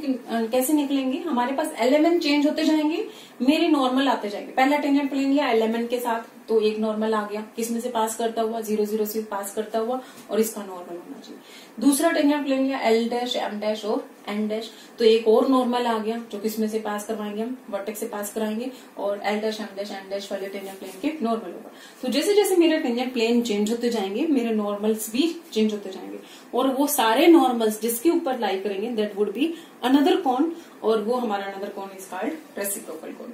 [SPEAKER 1] कैसे निकलेंगे, हमारे पास एलिमेंट चेंज होते जाएंगे, मेरे नॉर्मल आते जाएंगे। पहला टेंजेंट प्लेन या एलिमेंट के साथ तो एक नॉर्मल आ गया, किसमें से पास करता हुआ, 0 0 से पास करता हुआ, और इसका नॉर्मल होना चाहिए। दूसरा टेंजेंट प्लेन लिया L डैश, M डैश और N डैश, तो एक और नॉर्मल आ गया जो किसमें से पास करवाएंगे, हम वर्टेक्स से पास कराएंगे, और L dash, M dash, N dash वाले टेंजेंट प्लेन के नॉर्मल होगा। तो जैसे जैसे मेरे टेंजेंट प्लेन चेंज होते जाएंगे, मेरे नॉर्मल्स भी चेंज होते जाएंगे, और वो सारे नॉर्मल्स जिसके ऊपर लाई करेंगे that would be another cone, और वो हमारा another cone is called reciprocal cone.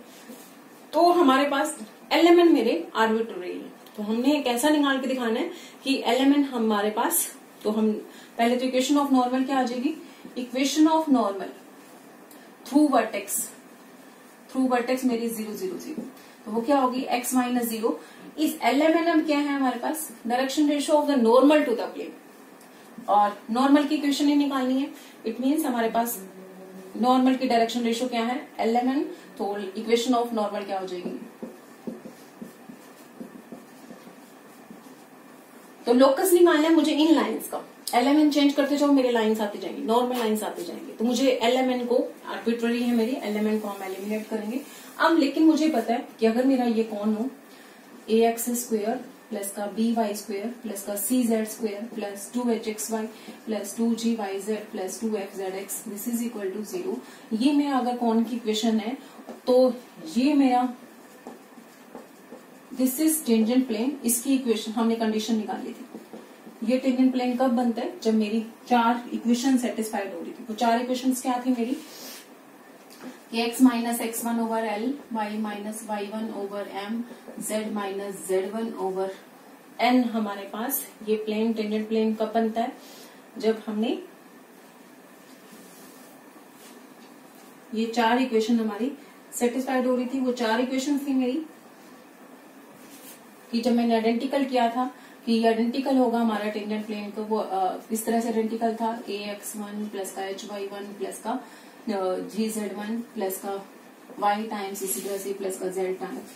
[SPEAKER 1] तो हमारे पास एलिमेंट मेरे आर्बिट्रेरी है, तो हमने कैसा निकाल के दिखाना है कि एलिमेंट हमारे पास, तो हम पहले तो इक्वेशन ऑफ नॉर्मल क्या आ जाएगी, equation of normal through vertex मेरी 0 0 0, तो वो क्या होगी x माइनस 0। इस एलिमेंट क्या है हमारे पास, direction ratio of the normal to the plane, और नॉर्मल की इक्वेशन ही निकालनी है। इट मीन्स हमारे पास नॉर्मल की डायरेक्शन रेशियो क्या है, एलिमेंट, तो इक्वेशन ऑफ नॉर्मल क्या हो जाएगी, तो लोकस निकालना है मुझे इन लाइंस का। एलिमेंट चेंज करते जाओ, मेरे लाइंस आते जाएंगे, नॉर्मल लाइंस आते जाएंगे, तो मुझे एलिमेंट को, आर्बिट्ररी है मेरी, एलिमेंट को हम एलिमिनेट करेंगे। अब लेकिन मुझे पता है कि अगर मेरा ये कौन हो, ax स्क्वेयर प्लस का by स्क्वेयर प्लस का cz square plus 2hxy plus 2gyz plus 2fzx this is equal to 0, ये मेरा अगर कौन की इक्वेशन है, तो ये मेरा दिस इज टेंजेंट प्लेन, इसकी इक्वेशन हमने कंडीशन निकाली थी। ये टेंजेंट प्लेन कब बनता है, जब मेरी 4 इक्वेशन सेटिस्फाइड हो रही थी। तो 4 इक्वेशन क्या थी मेरी, x minus x1 over L, y minus y1 over M, z minus z1 over N। हमारे पास ये प्लेन टेंजेंट प्लेन कब बनता है, जब हमने ये 4 इक्वेशन हमारी सेटिस्फाइड हो रही थी। वो 4 इक्वेशन थी मेरी कि जब मैंने आइडेंटिकल किया था कि ये आइडेंटिकल होगा हमारा टेंजेंट प्लेन को, वो इस तरह से आइडेंटिकल था, ax1 प्लस का hy1 प्लस का gz1 प्लस का y टाइम्स इसी तरह से प्लस का z टाइम्स,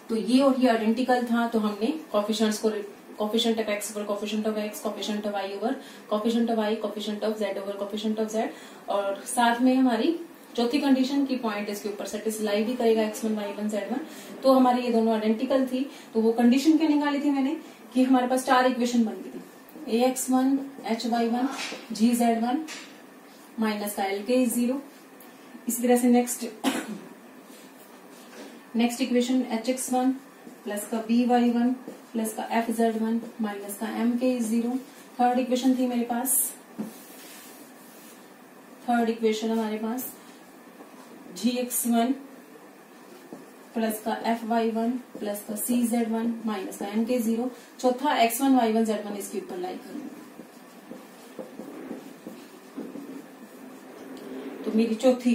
[SPEAKER 1] तो ये और ये आइडेंटिकल था। तो हमने कोफिशिएंट्स को, coefficient of x over coefficient of x, coefficient of y over coefficient of y, coefficient of z over coefficient of z, और साथ में हमारी चौथी कंडीशन की पॉइंट इसके ऊपर सेटिस्फाई भी करेगा x1 y1 z1। तो हमारी ये दोनों आइडेंटिकल थी, तो वो कंडीशन क्या निकाली थी मैंने कि हमारे पास 4 इक्वेशन बन गई थी, ax1 hy1 gz1 माइनस का lk इज 0। इसी तरह से नेक्स्ट इक्वेशन hx1 प्लस का by1 प्लस का fz1 माइनस का mk इज 0। थर्ड इक्वेशन थी मेरे पास, थर्ड इक्वेशन हमारे पास gx1 प्लस का fy1 प्लस का cz1 माइनस का mk 0। चौथा x1 y1 z1 इसके ऊपर लाई करेंगे। तो मेरी चौथी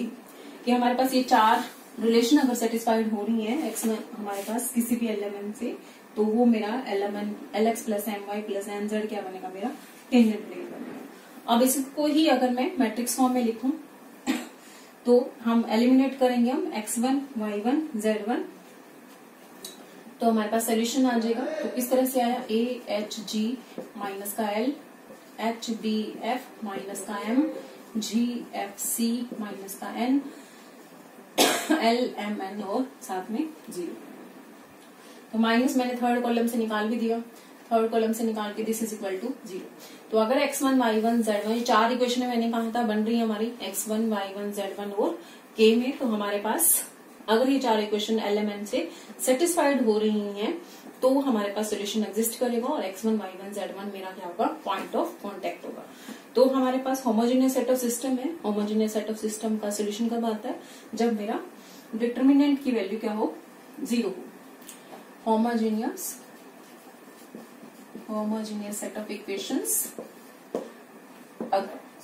[SPEAKER 1] कि हमारे पास ये 4 रिलेशन अगर सेटिस्फाइड हो रही है x में हमारे पास किसी भी एलिमेंट से, तो वो मेरा element lx plus my plus mz क्या बनेगा, मेरा टेंजेंट प्लेन बनेगा। अब इसको ही अगर मैं मैट्रिक्स फॉर्म में लिखूं तो हम एलिमिनेट करेंगे हम x1 y1 z1, तो हमारे पास सोल्यूशन आ जाएगा। तो किस तरह से आया, a h g माइनस का l, h b f minus का m, g f c minus का n, l m n और साथ में 0। तो माइनस मैंने थर्ड कॉलम से निकाल भी दिया, थर्ड कॉलम से निकाल के दिस इज इक्वल टू 0। तो अगर x1 y1 z1 ये 4 इक्वेशन मैंने कहा था बन रही है हमारी x1 y1 z1 और k में, तो हमारे पास अगर ये 4 इक्वेशन एलिमेंट से सेटिस्फाइड हो रही हैं तो हमारे पास सोल्यूशन एग्जिस्ट करेगा और x1 y1 z1 मेरा क्या होगा, पॉइंट ऑफ कांटेक्ट होगा। तो हमारे पास होमोजेनियस सेट ऑफ सिस्टम है। होमोजेनियस सेट ऑफ सिस्टम का सोल्यूशन कब आता है, जब मेरा डिटर्मिनेंट की वैल्यू क्या हो, 0 हो। Homogeneous set of equations,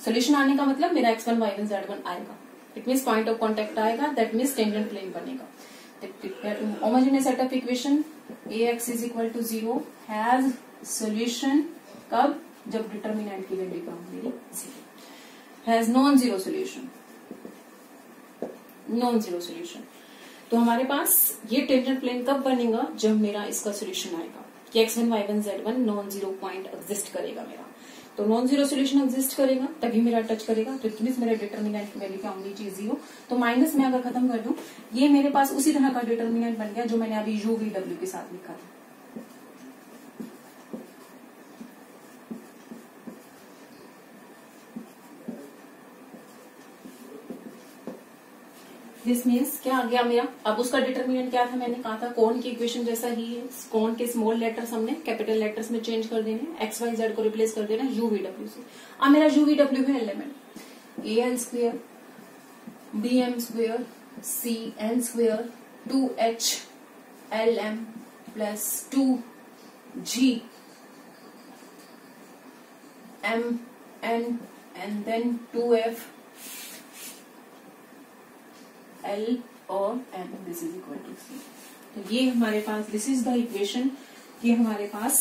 [SPEAKER 1] solution आने का मतलब मेरा x1 y1 z1 आएगा, it means point of contact आएगा, दैट मीन्स टेंजेंट प्लेन बनेगा। Homogeneous set of equation ax is equal to 0 has solution कब, जब डिटर्मिनेंट की वैल्यू क्या होगी, 0। Has non zero solution, non zero solution. तो हमारे पास ये टेंजेंट प्लेन कब बनेगा, जब मेरा इसका सोल्यूशन आएगा कि x1 y1 z1 non zero point exist करेगा मेरा। तो नॉन जीरो सोल्यूशन एग्जिस्ट करेगा तभी मेरा टच करेगा, तो इट मेरा डिटर्मिनेंट की वैल्यू क्या होनी चाहिए, 0। तो माइनस में अगर खत्म कर दूं, ये मेरे पास उसी तरह का डिटर्मिनेंट बन गया जो मैंने अभी u v w के साथ लिखा था। दिस मीन्स क्या आ गया मेरा, अब उसका डिटर्मिनेंट क्या था, मैंने कहा था कोन की इक्वेशन जैसा ही है, कोन के स्मॉल लेटर्स हमने कैपिटल लेटर्स में चेंज कर देने, एक्स वाई जेड को रिप्लेस कर देना यूवीडब्ल्यू से। अब मेरा यूवीडब्ल्यू है element A L square B M square C N square 2h L M plus 2g m n and then 2f L और M, this is equal to C। तो ये हमारे पास दिस इज द इक्वेशन कि हमारे पास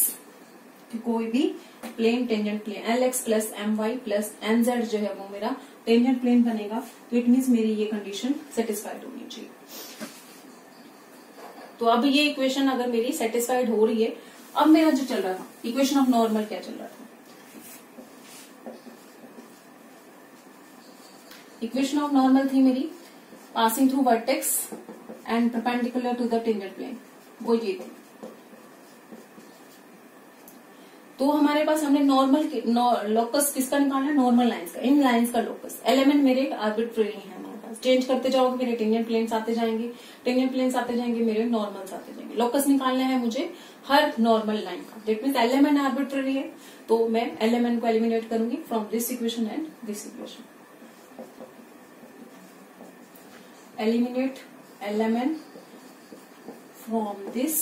[SPEAKER 1] कि कोई भी plane tangent plane Lx plus My plus Nz जो है वो मेरा टेंजेंट प्लेन बनेगा। तो इट मीन्स मेरी ये कंडीशन सेटिस्फाइड होनी चाहिए। तो अब ये इक्वेशन अगर मेरी सेटिस्फाइड हो रही है, अब मेरा जो चल रहा था इक्वेशन ऑफ नॉर्मल क्या चल रहा था, इक्वेशन ऑफ नॉर्मल थी मेरी passing through vertex and perpendicular to the tangent plane, वो ये थी। तो हमारे पास हमने नॉर्मल लोकस किसका निकालना है, नॉर्मल लाइंस का, इन लाइंस का लोकस। एलिमेंट मेरे आर्बिट्रेरी है हमारे पास, चेंज करते जाओगे मेरे टेंजेंट प्लेन्स आते जाएंगे, टेंजेंट प्लेन्स आते जाएंगे, मेरे नॉर्मल्स आते जाएंगे। लोकस निकालना है मुझे हर नॉर्मल लाइन का, दैट मीन्स एलिमेंट आर्बिट्रेरी है तो मैं एलिमेंट को एलिमिनेट करूंगी from this equation and this equation. Eliminate element from this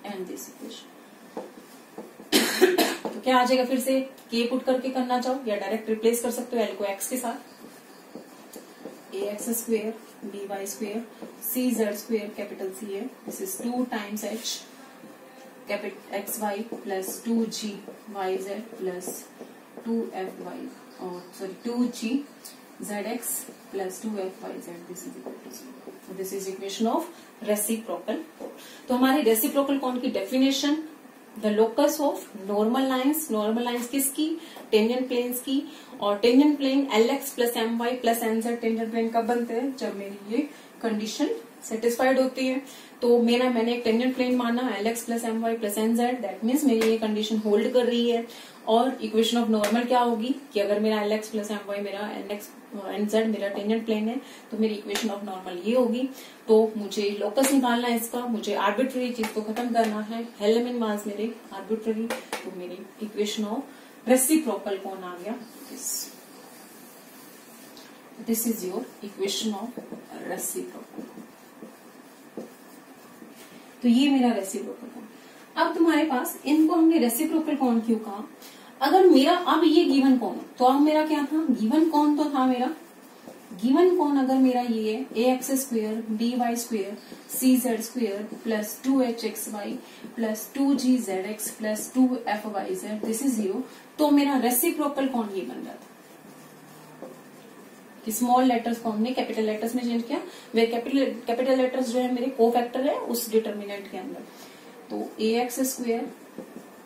[SPEAKER 1] and this equation। तो क्या आ जाएगा, फिर से k पुट करके करना चाहो या डायरेक्ट रिप्लेस कर सकते हो l को x के साथ। ax square B Y square C Z square capital C है, this is 2 times h capital X Y plus 2g Y Z plus 2f y और sorry 2g zx plus 2f(y)z, this is equal to 0. So this is equation of reciprocal cone। तो हमारी reciprocal cone की definition, the locus of normal lines, normal lines किसकी, tangent planes की, और tangent plane Lx plus My plus Nz tangent plane कब बनते हैं, जब मेरी ये कंडीशन सेटिस्फाइड होती है। तो मैंने एक टेंजेंट प्लेन माना Lx plus My plus Nz, that means मेरी ये कंडीशन होल्ड कर रही है। और इक्वेशन ऑफ नॉर्मल क्या होगी कि अगर मेरा Lx प्लस My मेरा Nz मेरा टेंजेंट प्लेन है तो मेरी इक्वेशन ऑफ नॉर्मल ये होगी। तो मुझे लोकस निकालना है इसका, मुझे आर्बिट्ररी चीज को खत्म करना है, एलिमेंट मास मेरे आर्बिट्ररी, तो मेरी इक्वेशन ऑफ रेसिप्रोकल कौन आ गया, this is your equation of reciprocal. तो ये मेरा रेसिप्रोकल कौन। अब तुम्हारे पास इनको हमने रेसिप्रोकल कौन क्यों कहा, अगर मेरा अब ये गिवन कौन, तो अब मेरा क्या था, गिवन कौन तो था मेरा, गिवन कौन अगर मेरा ये है A X square B Y square C Z square plus 2h(xy) plus 2g(zx) plus 2f(y)z, this is 0, तो मेरा रेसिप्रोकल कौन ये बन जाता कि स्मॉल लेटर्स को हमने कैपिटल लेटर्स में चेंज किया, वे कैपिटल लेटर्स जो है मेरे को फैक्टर है उस डिटर्मिनेंट के अंदर। तो A X square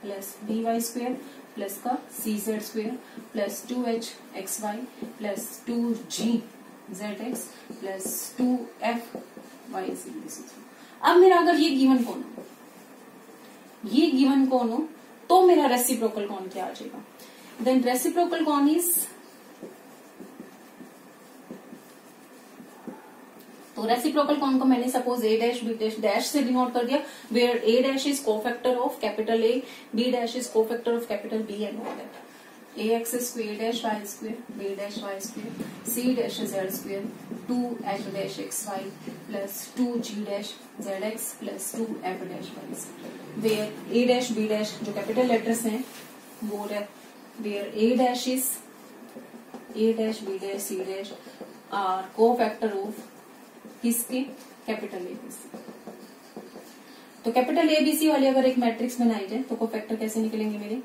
[SPEAKER 1] plus B Y square plus का C Z square plus 2h(xy) plus 2g(zx) plus 2f(y)z। अब मेरा अगर ये गिवन कौन हो, ये गिवन कौन हो, तो मेरा रेसिप्रोकल कौन क्या आ जाएगा, देन रेसिप्रोकल कौन इज, तो रेसिप्रोकल कौन को मैंने suppose a dash b dash dash से डिनोट कर दिया, where a dash is cofactor of capital A, b dash is cofactor of capital B and all that. ax square dash y square b dash y square c dash z square 2h dash xy plus 2g dash zx plus 2f dash y, where a dash b dash जो capital letters हैं वो where a dash is a dash b dash c dash are cofactor of किसके, capital ABC. तो capital ABC वाली अगर एक matrix बनाई जाए तो कोफैक्टर कैसे निकलेंगे मेरे,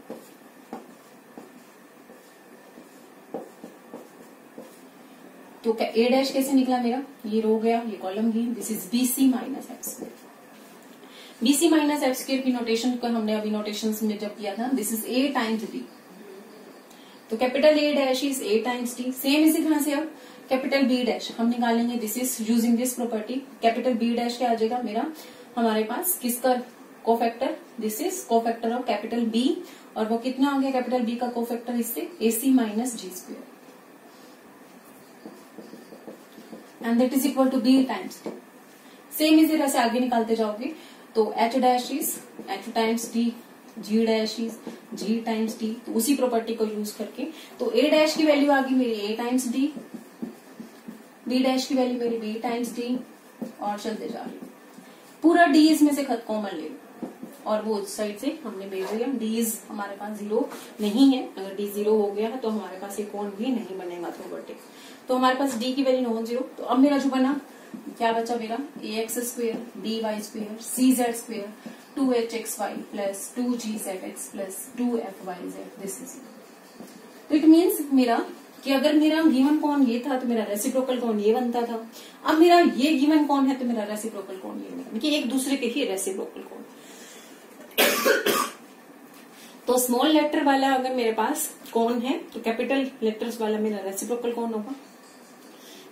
[SPEAKER 1] तो ए डैश कैसे निकला मेरा, ये रो गया, ये कॉलम गई, this is BC minus F square. BC minus F square की नोटेशन को हमने अभी नोटेशन में जब किया था, this is A times D, तो capital A dash is A times D. Same इसी तरह से अब कैपिटल बी डैश हम निकालेंगे, this is using this property, capital B dash क्या आ जाएगा मेरा हमारे पास किसका cofactor, this is cofactor of capital B, और वो कितना हो गया कैपिटल बी का कोफैक्टर इससे AC minus G square. And that is equal to B times D. Same इसी तरह से आगे निकालते जाओगे तो H dash is H times D, G dash is G times D. तो उसी प्रॉपर्टी को यूज करके तो ए डैश की वैल्यू आ गई मेरी ए टाइम्स डी, बी डैश की वैल्यू मेरी बी टाइम्स डी, और चलते जा रही हूँ। पूरा डी इसमें से कॉमन ले लो और वो उस साइड से हमने भेज दिया। डी इज हमारे पास 0 नहीं है, अगर डी 0 हो गया है तो हमारे पास ये कोण भी नहीं बनेगा थ्रू वर्टेक्स। तो हमारे पास डी की वैल्यू नॉन 0। तो अब मेरा जो बना क्या बचा मेरा A X square B Y square C Z square 2hxy plus 2gzx plus 2fyz। This is तो इट मीन्स मेरा कि अगर मेरा गिवन कोण ये था तो मेरा रेसिप्रोकल कोण ये बनता था। अब मेरा ये गिवन कोण है तो मेरा रेसिप्रोकल कोण ये बनेगा, कि एक दूसरे के ही रेसिप्रोकल कोण। तो स्मॉल लेटर वाला अगर मेरे पास कोण है तो कैपिटल लेटर्स वाला मेरा रेसिप्रोकल कोण होगा।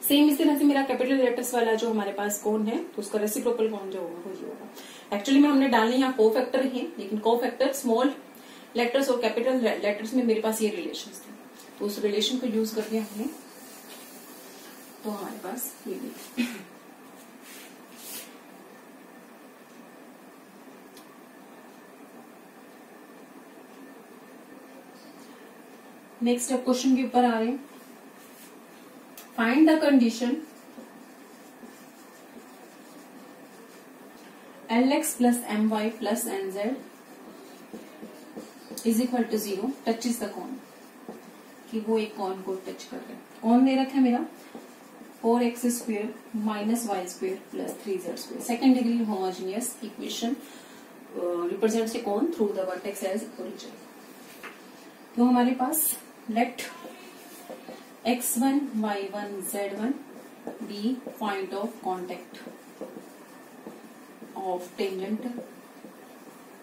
[SPEAKER 1] सेम इस तरह से मेरा कैपिटल लेटर्स वाला जो हमारे पास कोण है तो उसका रेसिप्रोकल कोण जो होगा वो ये होगा। एक्चुअली में हमने डालने यहाँ को फैक्टर है, लेकिन को फैक्टर स्मॉल लेटर्स और कैपिटल लेटर्स में मेरे पास ये रिलेशन थे, तो उस रिलेशन को यूज कर दिया हमने। तो हमारे पास ये भी नेक्स्ट अब क्वेश्चन के ऊपर आ रहे हैं। Find the condition Lx plus My plus Nz is equal to 0 touches the cone, कि वो एक कोन को टच कर रहे हैं। कोन दे रखा है मेरा 4x square minus Y square plus 3z square. Second degree homogeneous equation represents a cone through the vertex as origin. तो हमारे पास let x1 y1 z1 be point of contact of tangent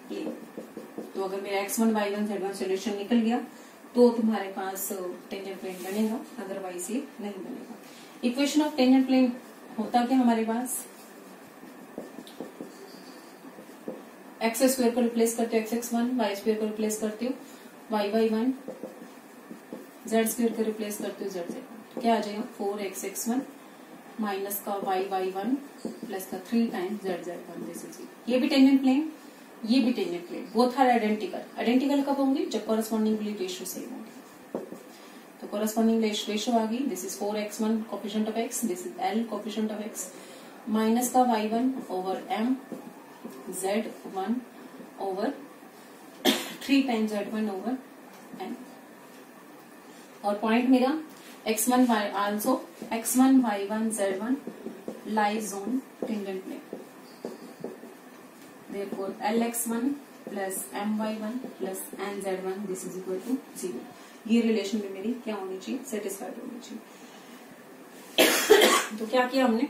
[SPEAKER 1] plane. तो अगर मेरा x1 y1 z1 solution निकल गया तो तुम्हारे पास टेंजेंट प्लेन बनेगा, अदरवाइज ये नहीं बनेगा। इक्वेशन ऑफ टेंजेंट प्लेन होता क्या हमारे पास, एक्स स्क्वायर को रिप्लेस करते हो x1, वाई स्क्वायर को रिप्लेस करते हो y1, जेड स्क्वायर को रिप्लेस करते हो z। क्या आ जाएगा 4x(x1) माइनस का y1 प्लस का 3 टाइम्स z1। दिस इज ये भी टेंजेंट प्लेन, ये भी tangent plane, both are identical. Identical कब होंगे, जब कॉरेस्पॉन्डिंगली रेशियो सेम होंगे। तो कॉरेस्पॉन्डिंग रेशियो आ गई, this is 4x1 coefficient of x, this is l coefficient of x, minus का y1 over m z1 over 3 times z1 over n। और point मेरा x1 y also x1 y1 z1 lies on tangent plane, therefore lx1 plus my1 plus nz1 this is equal to 0। ये relation में मेरी क्या होनी चाहिए, satisfied होनी चाहिए। तो क्या किया हमने,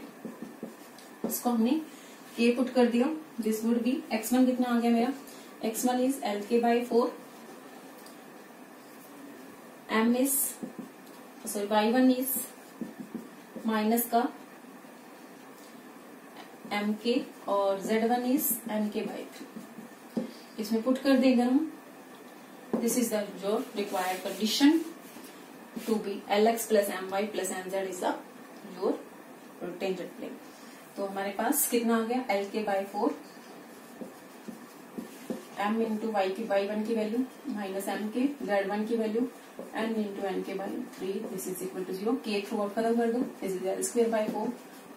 [SPEAKER 1] इसको हमने k पुट कर दिया। दिस वुड बी x1 कितना आ गया मेरा, x1 is lk/4, m is sorry y1 is minus का mk और z1 इज nk/3। इसमें पुट कर देंगे हम, दिस इज द जो required condition to be lx plus my plus nz is the your tangent plane. तो हमारे पास कितना आ गया lk/4 m इंटू y1 की वैल्यू माइनस mk, z1 की value n into nk/3 this is equal to 0। k throughout खत्म कर दो, this is l²/4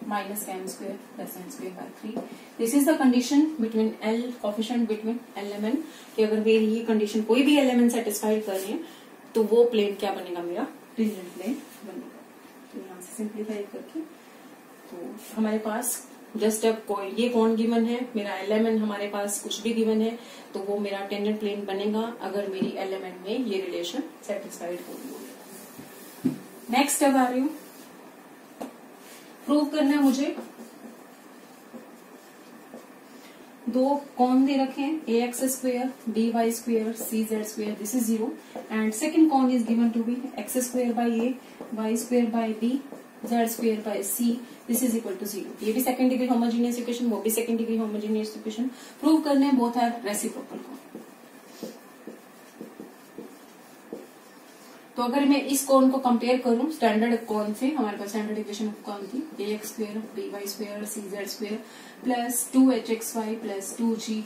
[SPEAKER 1] minus m square plus n²/3। This is the condition between l coefficient between element, कि अगर मेरी ये condition कोई भी एलिमेंट सेटिस्फाइड कर रही है तो वो प्लेन क्या बनेगा, मेरा टेंजेंट प्लेन बनेगा। तो यहाँ से सिंप्लीफाई करके तो हमारे पास जस्ट अब कोई ये कौन गिवन है, मेरा एलिमेंट हमारे पास कुछ भी गिवन है तो वो मेरा टेंजेंट प्लेन बनेगा अगर मेरी एलिमेंट में ये रिलेशन सेटिस्फाइड होगी। नेक्स्ट अब आ रही हूँ, प्रूव करना है मुझे दो कौन दे रखे हैं ax square B Y square C Z square, this is 0 and second cone is given to be X square by A Y square by B Z square by C, this is equal to 0। ये भी second degree homogeneous equation, वो भी second degree homogeneous equation. Prove करने हैं both are reciprocal को। तो अगर मैं इस कोण को कंपेयर करूं स्टैंडर्ड कोण से, हमारे पास स्टैंडर्ड इक्वेशन कौन थी, ax square by square cz square plus 2hxy plus 2gyz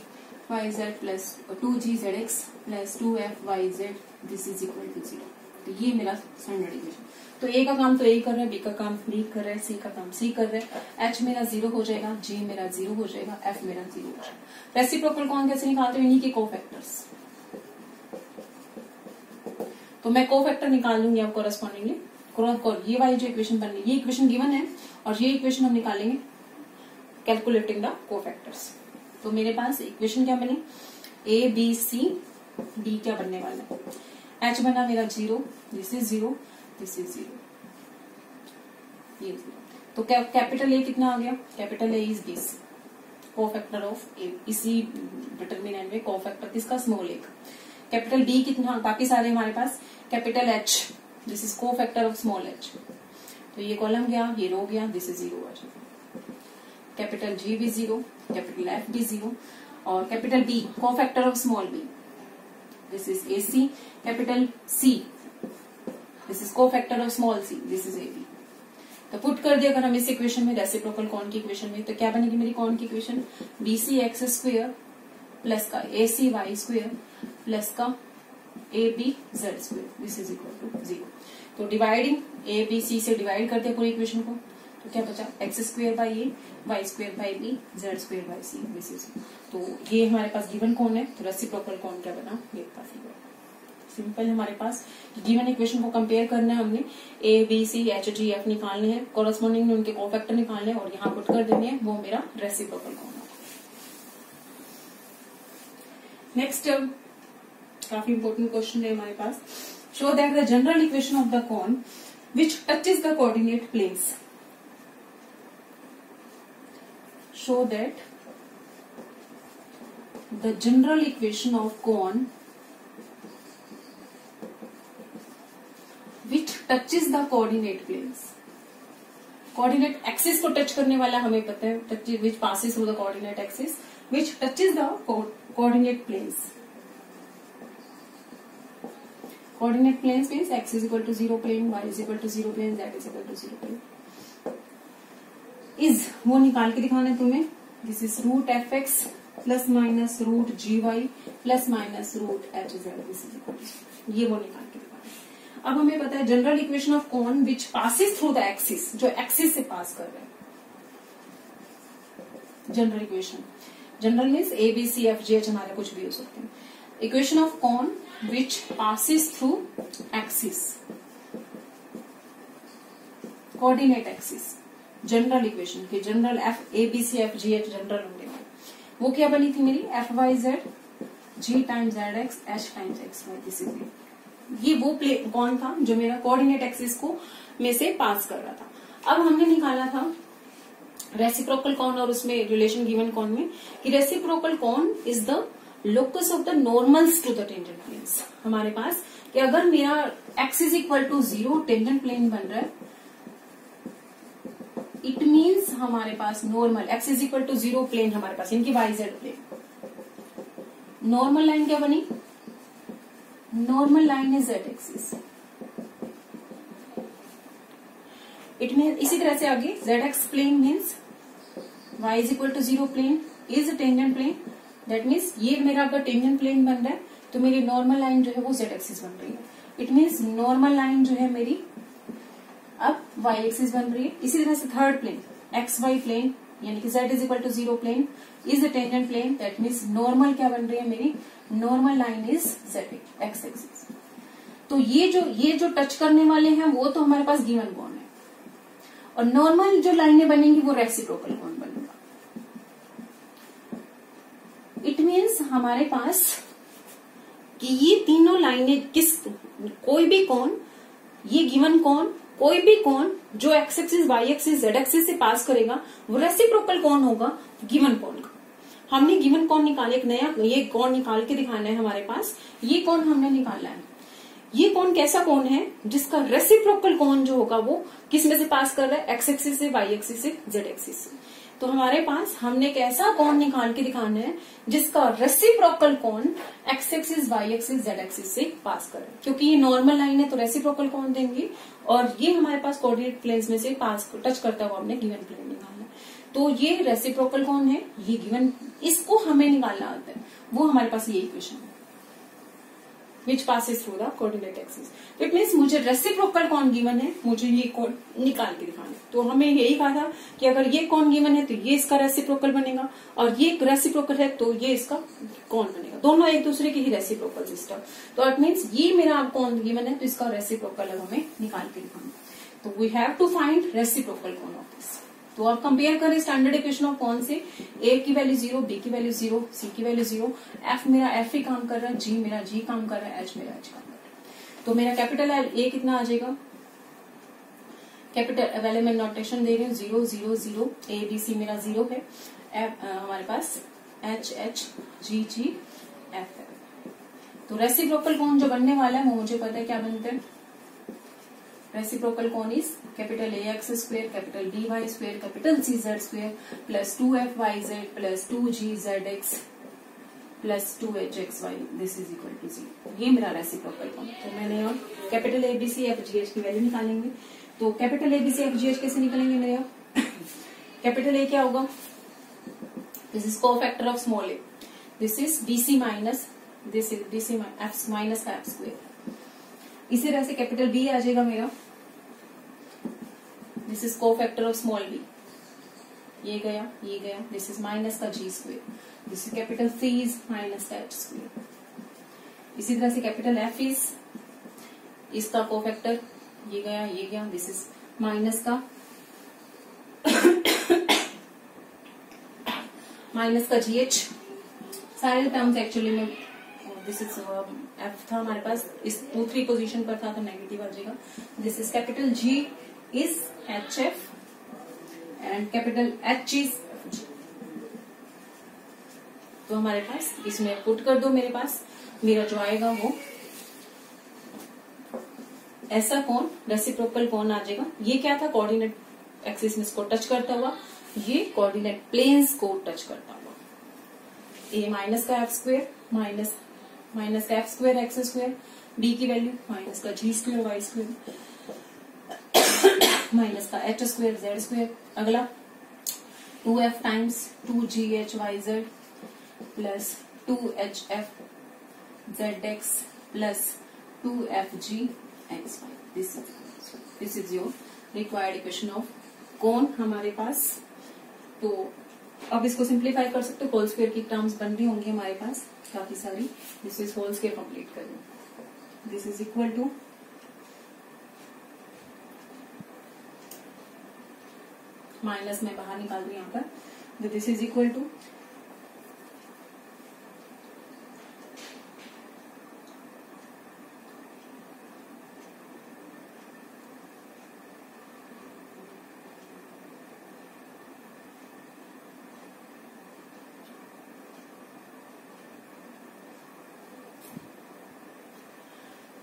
[SPEAKER 1] plus 2gzx plus 2fyz this is equal to 0। तो ये मेरा स्टैंडर्ड इक्वेशन। तो ए का काम तो ए कर रहा है, बी का काम बी कर रहा है, सी का काम सी कर रहा है, एच मेरा 0 हो जाएगा, जी मेरा 0 हो जाएगा, एफ मेरा 0 हो जाएगा। रेसिप्रोकल कौन कैसे निकालते हैं, इन्हीं के कोफैक्टर्स। तो मैं कोफैक्टर निकाल लूंगी अब कोरस्पॉन्डिंगली। ये वाली जो इक्वेशन बन रही है, ये इक्वेशन गिवन है और ये इक्वेशन हम निकालेंगे कैलकुलेटिंग द कोफैक्टर्स। तो मेरे पास इक्वेशन क्या बनी, ए बी सी डी क्या बनने वाला है, एच बना मेरा 0, दिस इज 0, दिस इज 0, ये 0। तो कैपिटल ए कितना आ गया, capital A is this cofactor of A, इसी डिटरमिनेंट में कोफैक्टर किसका, स्मॉल ए। कैपिटल बी कितना, बाकी सारे हमारे पास capital H, this is cofactor of small H. तो ये कॉलम गया, ये रो गया, दिस इज 0 आ जाएगा। कैपिटल जी भी 0, कैपिटल एफ भी 0 और capital B cofactor of small B, this is A C. Capital C this is cofactor of small C, this is A B. तो पुट कर दिया अगर हम इस इक्वेशन में, रेसिप्रोकल कॉन की इक्वेशन में, तो क्या बनेगी मेरी कॉन की equation, B C X square plus का A C Y square plus का A B Z square, this is equal to 0। तो डिवाइडिंग ए बी सी से डिवाइड करते हैं पूरी इक्वेशन को, तो क्या बचा, X square by A, Y square by B, Z square by C, this is. तो ये हमारे पास गिवन कौन है, तो रेसिप्रोकल कौन क्या बना, ये पास ही सिंपल हमारे पास गिवन इक्वेशन को कंपेयर करना है हमने, A B C H G F निकालने हैं, कोरस्पॉन्डिंग में उनके कोफैक्टर निकालने हैं और यहाँ पुट कर देने हैं, वो मेरा रेसिप्रोकल कौन है। नेक्स्ट काफी इंपोर्टेंट क्वेश्चन है हमारे पास, show that the general equation of the cone which touches the coordinate planes, show that the general equation of cone which touches the coordinate planes, coordinate axis को touch करने वाला हमें पता है, which passes through the coordinate axis, which touches the coordinate planes. Coordinate planes means x is equal to 0 plane, y is equal to 0 plane, z is equal to 0 plane. is वो निकाल के दिखाना है तुम्हें, this is root fx plus minus root gy plus minus root hz, this is equal to, ये वो निकाल के दिखाना है। अब हमें पता है general equation of cone which passes through the axis, जो एक्सिस से पास कर रहे हैं, general equation, general means A B C F G H हमारे कुछ भी हो सकते हैं। Equation of cone which passes through axis, coordinate axis, general equation की general F A B C F G H general होने वाली, वो क्या बनी थी मेरी, F Y Z G times Z x H times X Y, this is ये वो कौन था जो मेरा कोऑर्डिनेट एक्सिस को में से पास कर रहा था। अब हमने निकाला था रेसिप्रोकल कौन और उसमें रिलेशन गिवन कौन में कि reciprocal cone is the locus of the normals to the tangent planes. हमारे पास कि अगर मेरा X is equal to 0 tangent plane बन रहा है, इट मीन्स हमारे पास normal X is equal to 0 plane हमारे पास, इनकी Y Z plane, normal line क्या बनी, normal line is Z axis, it mean इसी तरह से आगे Z X plane means Y is equal to 0 plane is tangent plane, that means ये मेरा अगर टेंजेंट प्लेन बन रहा है तो मेरी नॉर्मल लाइन जो है वो जेड एक्सिस बन रही है, इट मीन्स नॉर्मल लाइन जो है मेरी अब वाई एक्सिस बन रही है। इसी तरह से third plane X Y plane यानी कि z is equal to 0 plane is a tangent plane, that means normal क्या बन रही है मेरी, normal line is z X axis. तो ये जो टच करने वाले हैं वो तो हमारे पास गिवन कौन है, और नॉर्मल जो लाइनें बनेंगी वो रेसिप्रोकल कौन बनेगा। इट मीन्स हमारे पास कि ये तीनों लाइनें कोई भी कौन, ये गिवन कौन, कोई भी कौन जो X axis Y axis Z axis से पास करेगा वो रेसिप्रोकल कौन होगा गिवन कौन का। हमने गिवन कौन निकाले, एक नया ये कौन निकाल के दिखाना है हमारे पास, ये कौन हमने निकाला है। ये कौन कैसा कौन है जिसका रेसिप्रोकल कौन जो होगा वो किस में से पास कर रहा है, एक्स एक्सिस से, वाई एक्सिस से, जेड एक्सिस से। तो हमारे पास हमने एक ऐसा कौन निकाल के दिखाना है जिसका reciprocal cone X axis, Y axis, Z axis से पास करे, क्योंकि ये नॉर्मल लाइन है तो रेसिप्रोकल कौन देंगे, और ये हमारे पास कोऑर्डिनेट प्लेन्स में से पास टच करता हुआ हमने गिवन प्लेन निकालना है। तो ये रेसिप्रोकल कौन है, ये गिवन, इसको हमें निकालना आता है, वो हमारे पास ये इक्वेशन है विच passes through the coordinate axis. It means मुझे रेसिप्रोकल कौन गिवन है, मुझे ये कौन निकाल के दिखाना है। तो हमें यही कहा था कि अगर ये कौन गिवन है तो ये इसका रेसिप्रोकल बनेगा, और ये रेसिप्रोकल है तो ये इसका कौन बनेगा, दोनों एक दूसरे की ही रेसिप्रोकल सिस्टम। तो इट मीन्स ये मेरा कौन गिवन है तो इसका रेसिप्रोकल अब हमें निकाल के दिखाना। तो we have to find reciprocal cone of this. तो आप कंपेयर करें स्टैंडर्ड इक्वेशन ऑफ कौन से, ए की वैल्यू 0, बी की वैल्यू 0, सी की वैल्यू 0, एफ मेरा एफ ही काम कर रहा है, जी मेरा जी काम कर रहा है, एच मेरा एच काम कर रहा है। तो मेरा कैपिटल ए कितना आ जाएगा, कैपिटल वैल्यू में नोटेशन दे रही हूँ 0 0 0, ए बी सी मेरा 0 है, एफ हमारे पास H H G G F है। तो रेसिप्रोकल कौन जो बनने वाला है वो मुझे पता है क्या बनते हैं। Reciprocal cone is capital A X square, capital B Y square, capital C Z square plus 2f Y Z plus 2g Z X plus 2h X Y, this is equal to 0। ये मेरा reciprocal cone. तो मैंने यहाँ capital A B C F G H की value निकालेंगे। तो capital A B C F G H कैसे निकलेंगे मेरे यहाँ, कैपिटल ए क्या होगा, this is cofactor of small A, this is BC minus this is BC F minus का एफ स्क्वेयर। इसी तरह से कैपिटल बी आ जाएगा मेरा, this is cofactor of small B, ये गया, दिस इज माइनस का G square, this is capital C is minus का एच स्क्वेयर। इसी तरह से कैपिटल एफ इज इसका कोफैक्टर, ये गया, दिस इज माइनस का जी एच। सारे टर्म्स एक्चुअली में दिस इज एफ था हमारे पास, इस 2-3 पोजीशन पर था तो नेगेटिव आ जाएगा। This is capital G is H F and capital H is F G. तो हमारे पास इसमें पुट कर दो, मेरे पास मेरा जो आएगा वो ऐसा कौन रेसिप्रोकल कौन आ जाएगा। ये क्या था, कोऑर्डिनेट एक्सिस में इसको टच करता हुआ, ये कोऑर्डिनेट प्लेन्स को टच करता हुआ, ए माइनस का एफ स्क्वेयर माइनस का F square X square, B की वैल्यू माइनस का G square Y square minus का एच स्क्वेयर जेड स्क्वेयर। अगला 2f times 2gh Y Z plus 2hf Z X plus 2fg X Y. This is your required equation of cone हमारे पास। तो अब इसको simplify कर सकते हो, होल स्क्वायर की टर्म्स बन रही होंगी हमारे पास काफी सारी। This is whole square complete कर लो, this is equal to minus में बाहर निकाल दूं यहाँ पर, दिस इज इक्वल टू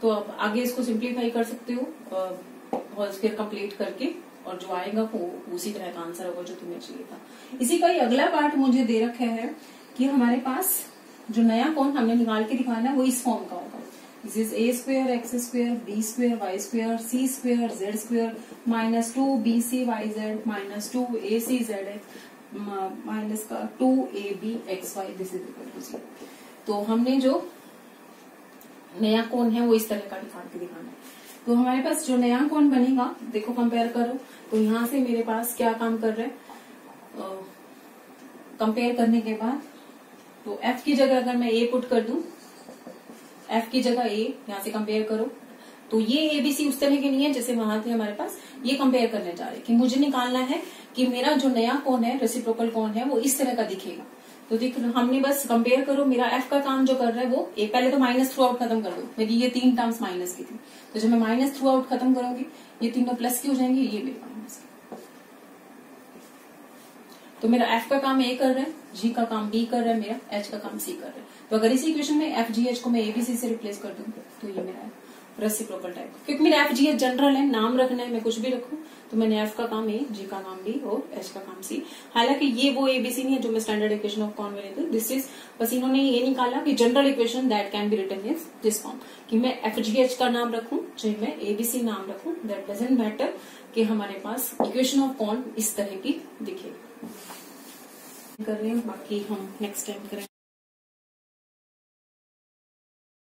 [SPEAKER 1] तो अब आगे इसको सिंप्लीफाई कर सकते हो होल स्क्वायर कंप्लीट करके, और जो आएगा वो उसी तरह का आंसर होगा जो तुम्हें चाहिए था। इसी का ही अगला पार्ट मुझे दे रखा है कि हमारे पास जो नया कौन हमने निकाल के दिखाना है वो इस फॉर्म का होगा। This is A square X square B square Y square C square Z square minus 2 B C Y Z minus 2 A C Z X minus का 2 A B X Y, this is equal to 0। तो हमने जो नया कौन है वो इस तरह का निकाल के दिखाना है। तो हमारे पास जो नया कौन बनेगा, देखो कंपेयर करो, तो यहाँ से मेरे पास क्या काम कर रहा है, कंपेयर करने के बाद तो f की जगह अगर मैं a पुट कर दूं, f की जगह a, यहाँ से कंपेयर करो, तो ये एबीसी उस तरह के नहीं है जैसे वहां थे हमारे पास। ये कंपेयर करने जा रहे हैं कि मुझे निकालना है कि मेरा जो नया कौन है रेसिप्रोकल कौन है वो इस तरह का दिखेगा। तो देख हमने बस कंपेयर करो, मेरा एफ का काम जो कर रहा है वो ए, पहले तो माइनस थ्रू आउट खत्म कर दो, मेरी ये 3 टर्म्स माइनस की थी, तो जब मैं माइनस थ्रू आउट खत्म करूंगी ये तीनों प्लस की हो जाएंगे, ये मेरे माइनस की। तो मेरा एफ का काम ए कर रहा है, जी का काम बी कर रहा है, मेरा एच का काम सी कर रहा है। तो अगर इसी इक्वेशन में एफ जी एच को मैं एबीसी से रिप्लेस कर दूं तो ये मेरा है। रेसिप्रोकल टाइप, क्योंकि मेरा एफ जी एच जनरल है, नाम रखना है, मैं कुछ भी रखूं तो मैंने एफ का काम ए, जी का काम बी और एच का काम सी। हालांकि ये वो एबीसी नहीं है जो मैं standard equation of cone variable, this is बस इन्होंने ये निकाला कि general equation that can be written is this form, कि मैं एफ जी एच का नाम रखूं चाहे मैं एबीसी नाम रखूं, दैट डजंट मैटर, कि हमारे पास इक्वेशन ऑफ कॉर्न इस तरह की दिखेगी। कर रहे हैं, बाकी हम नेक्स्ट टाइम करेंगे।